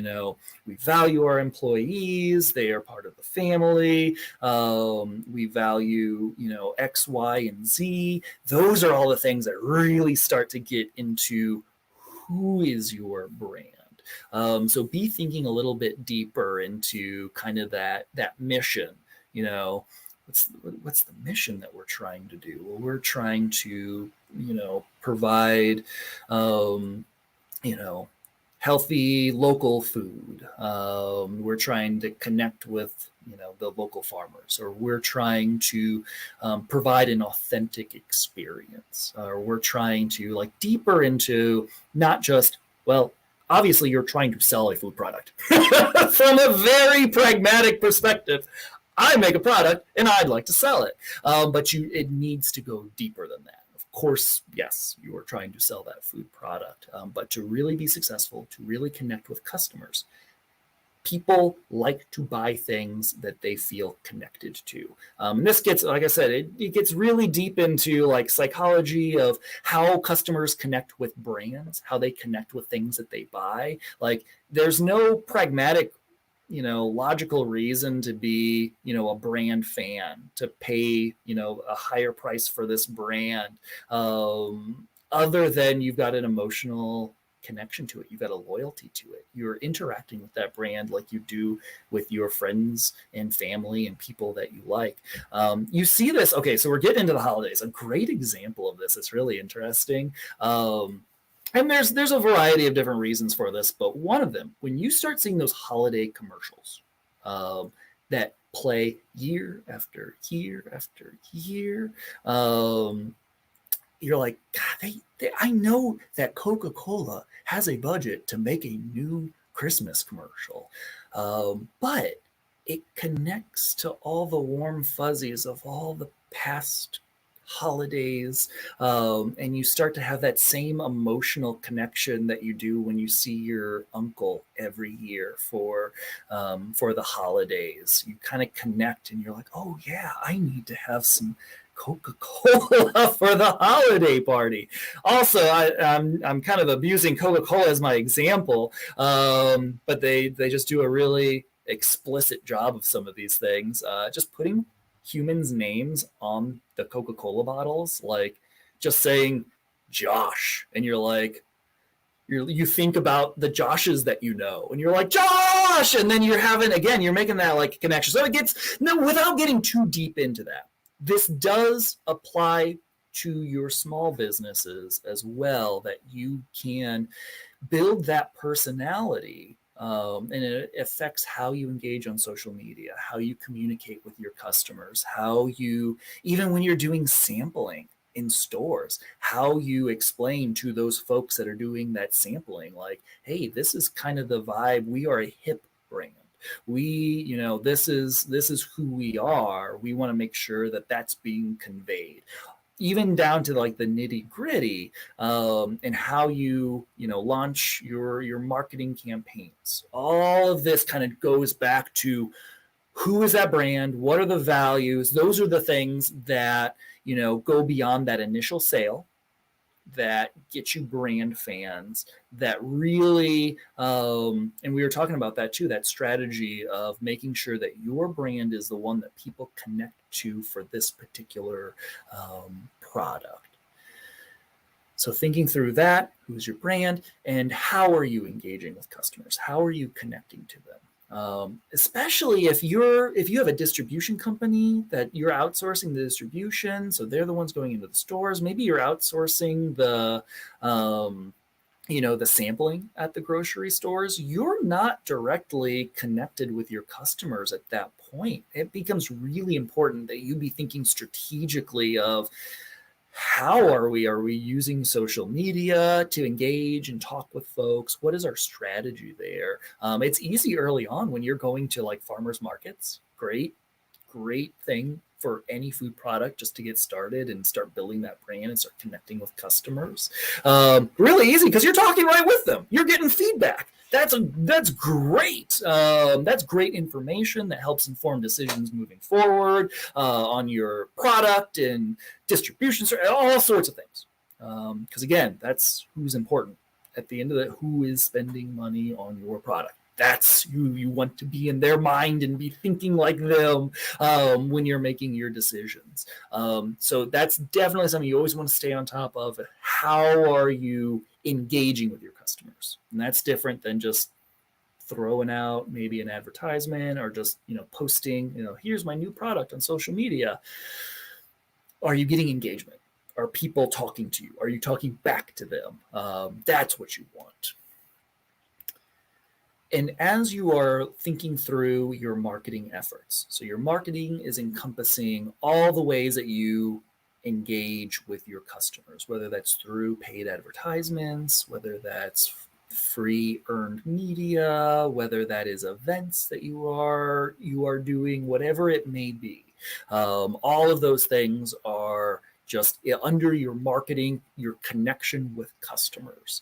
we value our employees. They are part of the family. We value, X, Y, and Z. Those are all the things that really start to get into who is your brand. So be thinking a little bit deeper into kind of that mission, what's the mission that we're trying to do? Well, we're trying to, provide, healthy local food. We're trying to connect with, the local farmers, or we're trying to provide an authentic experience, or we're trying to like deeper into not just, well, obviously you're trying to sell a food product from a very pragmatic perspective. I make a product and I'd like to sell it. But it needs to go deeper than that. Of course, yes, you are trying to sell that food product, but to really be successful, to really connect with customers, people like to buy things that they feel connected to. This gets, like I said, it gets really deep into like psychology of how customers connect with brands, how they connect with things that they buy. Like there's no pragmatic, logical reason to be, a brand fan, to pay, a higher price for this brand, other than you've got an emotional connection to it. You've got a loyalty to it. You're interacting with that brand like you do with your friends and family and people that you like. You see this. Okay, so we're getting into the holidays. A great example of this. It's really interesting. And there's a variety of different reasons for this, but one of them, when you start seeing those holiday commercials that play year after year after year, you're like, God, I know that Coca-Cola has a budget to make a new Christmas commercial, but it connects to all the warm fuzzies of all the past holidays, and you start to have that same emotional connection that you do when you see your uncle every year for the holidays. You kind of connect and you're like, oh yeah, I need to have some Coca-Cola for the holiday party. Also, I'm kind of abusing Coca-Cola as my example, but they just do a really explicit job of some of these things. Just putting humans' names on the Coca-Cola bottles, like just saying Josh, and you're like, you think about the Joshes that and you're like, Josh, and then you're making that like connection. So it gets, no, without getting too deep into that, this does apply to your small businesses as well, that you can build that personality, and it affects how you engage on social media, how you communicate with your customers, how you, even when you're doing sampling in stores, how you explain to those folks that are doing that sampling, like, hey, this is kind of the vibe. We are a hip brand. We, this is who we are. We want to make sure that that's being conveyed, even down to like the nitty gritty, and how you launch your marketing campaigns. All of this kind of goes back to who is that brand? What are the values? Those are the things that, go beyond that initial sale. that get you brand fans, that really, and we were talking about that too, that strategy of making sure that your brand is the one that people connect to for this particular product. So thinking through that, who's your brand, and how are you engaging with customers? How are you connecting to them? Especially if you have a distribution company that you're outsourcing the distribution, so they're the ones going into the stores. Maybe you're outsourcing the the sampling at the grocery stores. You're not directly connected with your customers at that point. It becomes really important that you be thinking strategically of, how are we using social media to engage and talk with folks? What is our strategy there? It's easy early on when you're going to like farmers markets. Great thing for any food product, just to get started and start building that brand and start connecting with customers. Really easy because you're talking right with them. You're getting feedback. That's great. That's great information that helps inform decisions moving forward on your product and distribution, all sorts of things. Because again, that's who's important at the end of it. Who is spending money on your product? That's who you want to be in their mind and be thinking like them when you're making your decisions. So that's definitely something you always want to stay on top of. How are you engaging with your customers? And that's different than just throwing out maybe an advertisement or just posting, here's my new product on social media. Are you getting engagement? Are people talking to you? Are you talking back to them? That's what you want. And as you are thinking through your marketing efforts, so your marketing is encompassing all the ways that you engage with your customers, whether that's through paid advertisements, whether that's free earned media, whether that is events that you are doing, whatever it may be. All of those things are just under your marketing, your connection with customers.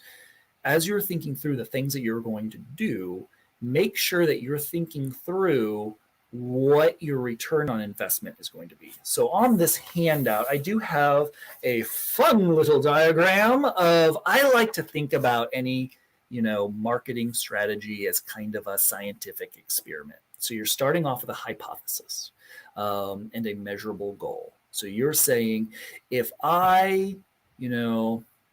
As you're thinking through the things that you're going to do, make sure that you're thinking through what your return on investment is going to be. So on this handout, I do have a fun little diagram of, I like to think about any, marketing strategy as kind of a scientific experiment. So you're starting off with a hypothesis and a measurable goal. So you're saying, if I,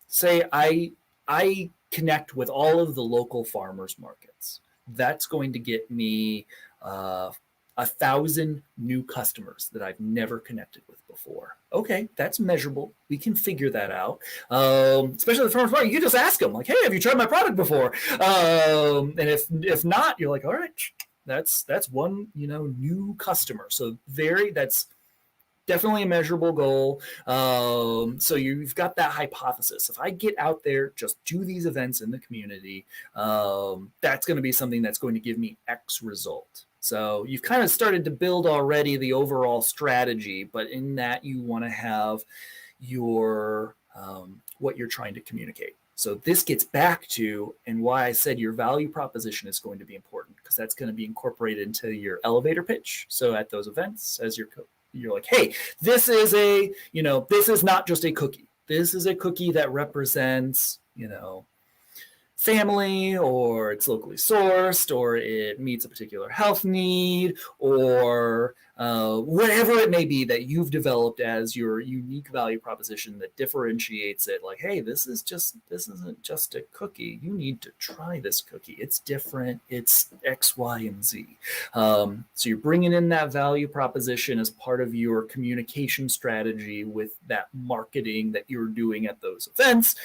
say I connect with all of the local farmers markets, that's going to get me 1,000 new customers that I've never connected with before. Okay, that's measurable. We can figure that out. Especially the farmers market, you can just ask them, like, hey, have you tried my product before? And if not, you're like, all right, that's one new customer. So that's definitely a measurable goal. So you've got that hypothesis. If I get out there, just do these events in the community, that's going to be something that's going to give me X result. So you've kind of started to build already the overall strategy, but in that you want to have your what you're trying to communicate. So this gets back to, and why I said your value proposition is going to be important, because that's going to be incorporated into your elevator pitch. So at those events, as you're like, hey, this is not just a cookie. This is a cookie that represents, family, or it's locally sourced, or it meets a particular health need, or whatever it may be that you've developed as your unique value proposition that differentiates it. Like, hey, this isn't just a cookie. You need to try this cookie. It's different. It's X, Y, and Z. So you're bringing in that value proposition as part of your communication strategy with that marketing that you're doing at those events.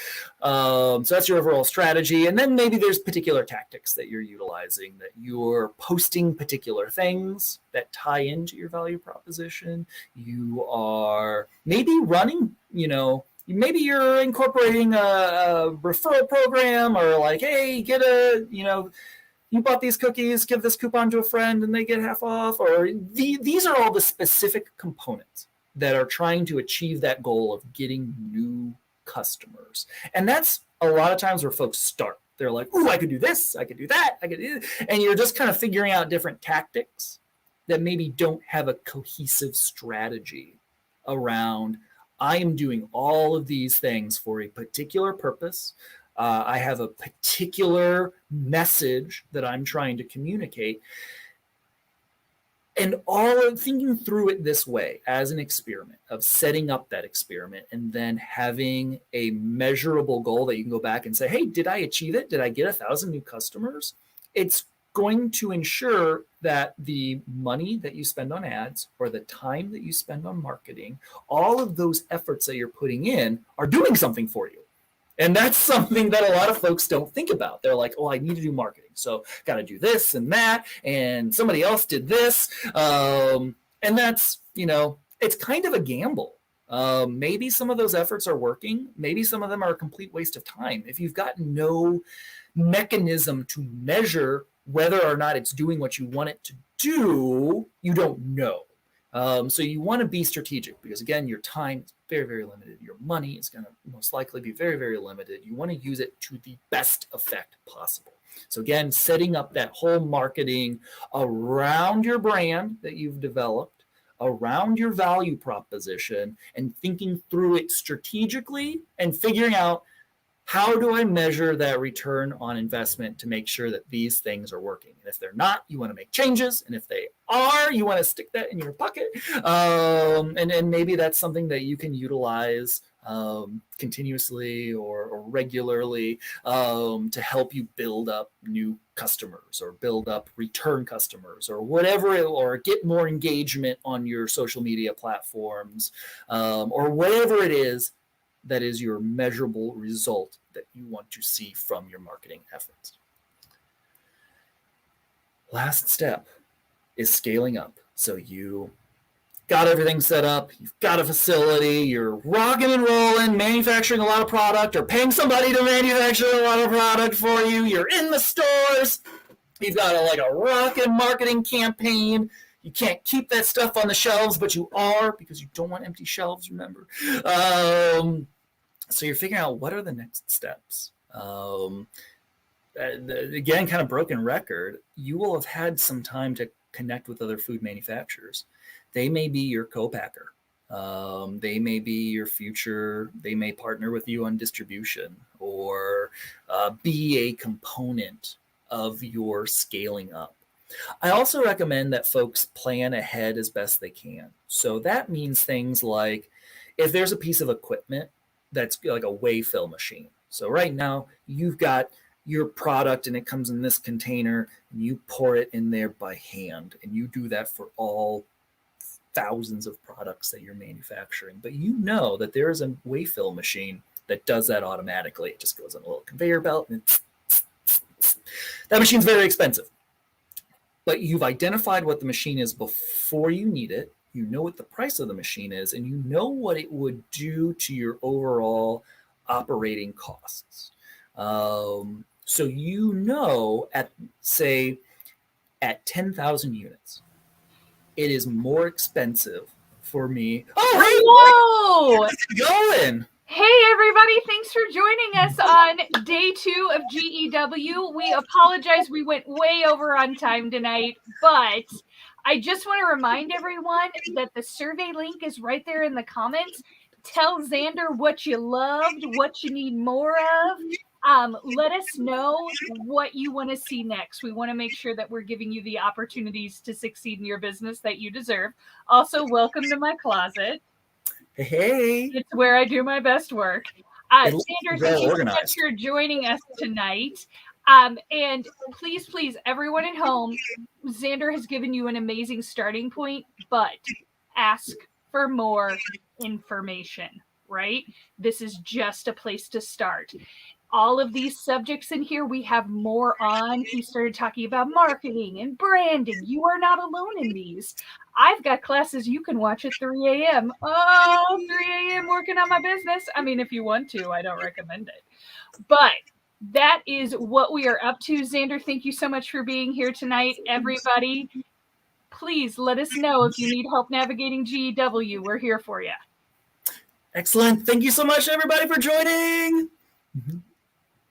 So that's your overall strategy. And then maybe there's particular tactics that you're utilizing, that you're posting particular things that tie into your value proposition. You are maybe running, maybe you're incorporating a referral program, or like, hey, you bought these cookies, give this coupon to a friend and they get half off. Or these are all the specific components that are trying to achieve that goal of getting new customers. And that's a lot of times where folks start. They're like, oh, I could do this, I could do that, I could do this. And you're just kind of figuring out different tactics that maybe don't have a cohesive strategy around, I am doing all of these things for a particular purpose. I have a particular message that I'm trying to communicate. And all of thinking through it this way as an experiment, of setting up that experiment and then having a measurable goal that you can go back and say, hey, did I achieve it? Did I get 1,000 new customers? It's going to ensure that the money that you spend on ads or the time that you spend on marketing, all of those efforts that you're putting in are doing something for you. And that's something that a lot of folks don't think about. They're like, oh, I need to do marketing. So got to do this and that. And somebody else did this. And that's, it's kind of a gamble. Maybe some of those efforts are working. Maybe some of them are a complete waste of time. If you've got no mechanism to measure whether or not it's doing what you want it to do, you don't know. So you want to be strategic because, again, your time is very, very limited. Your money is going to most likely be very, very limited. You want to use it to the best effect possible. So, again, setting up that whole marketing around your brand that you've developed, around your value proposition, and thinking through it strategically and figuring out, how do I measure that return on investment to make sure that these things are working? And if they're not, you want to make changes. And if they are, you want to stick that in your pocket. And maybe that's something that you can utilize continuously or regularly to help you build up new customers or build up return customers or whatever, or get more engagement on your social media platforms or whatever it is that is your measurable result that you want to see from your marketing efforts. Last step is scaling up. So you got everything set up, you've got a facility, you're rocking and rolling, manufacturing a lot of product or paying somebody to manufacture a lot of product for you, you're in the stores, you've got a rockin' marketing campaign. You can't keep that stuff on the shelves, but you are, because you don't want empty shelves, remember. So you're figuring out what are the next steps. Again, kind of broken record, you will have had some time to connect with other food manufacturers. They may be your co-packer. They may be your future. They may partner with you on distribution or be a component of your scaling up. I also recommend that folks plan ahead as best they can. So that means things like if there's a piece of equipment that's like a weigh fill machine. So right now you've got your product and it comes in this container and you pour it in there by hand, and you do that for all thousands of products that you're manufacturing. But you know that there is a weigh fill machine that does that automatically. It just goes on a little conveyor belt and that machine's very expensive. But you've identified what the machine is before you need it. You know what the price of the machine is, and you know what it would do to your overall operating costs. So you know, at 10,000 units, it is more expensive for me. Oh, hey, going. Hey, everybody. Thanks for joining us on day 2 of GEW. We apologize. We went way over on time tonight, but I just want to remind everyone that the survey link is right there in the comments. Tell Xander what you loved, what you need more of. Let us know what you want to see next. We want to make sure that we're giving you the opportunities to succeed in your business that you deserve. Also, welcome to my closet. Hey. It's where I do my best work. Xander, thank you so much for joining us tonight. And please, everyone at home, Xander has given you an amazing starting point, but ask for more information, right? This is just a place to start. All of these subjects in here, we have more on. He started talking about marketing and branding. You are not alone in these. I've got classes you can watch at 3 a.m. Oh, 3 a.m. working on my business. I mean, if you want to, I don't recommend it. But that is what we are up to. Xander, thank you so much for being here tonight. Everybody, please let us know if you need help navigating GEW. We're here for you. Excellent. Thank you so much, everybody, for joining.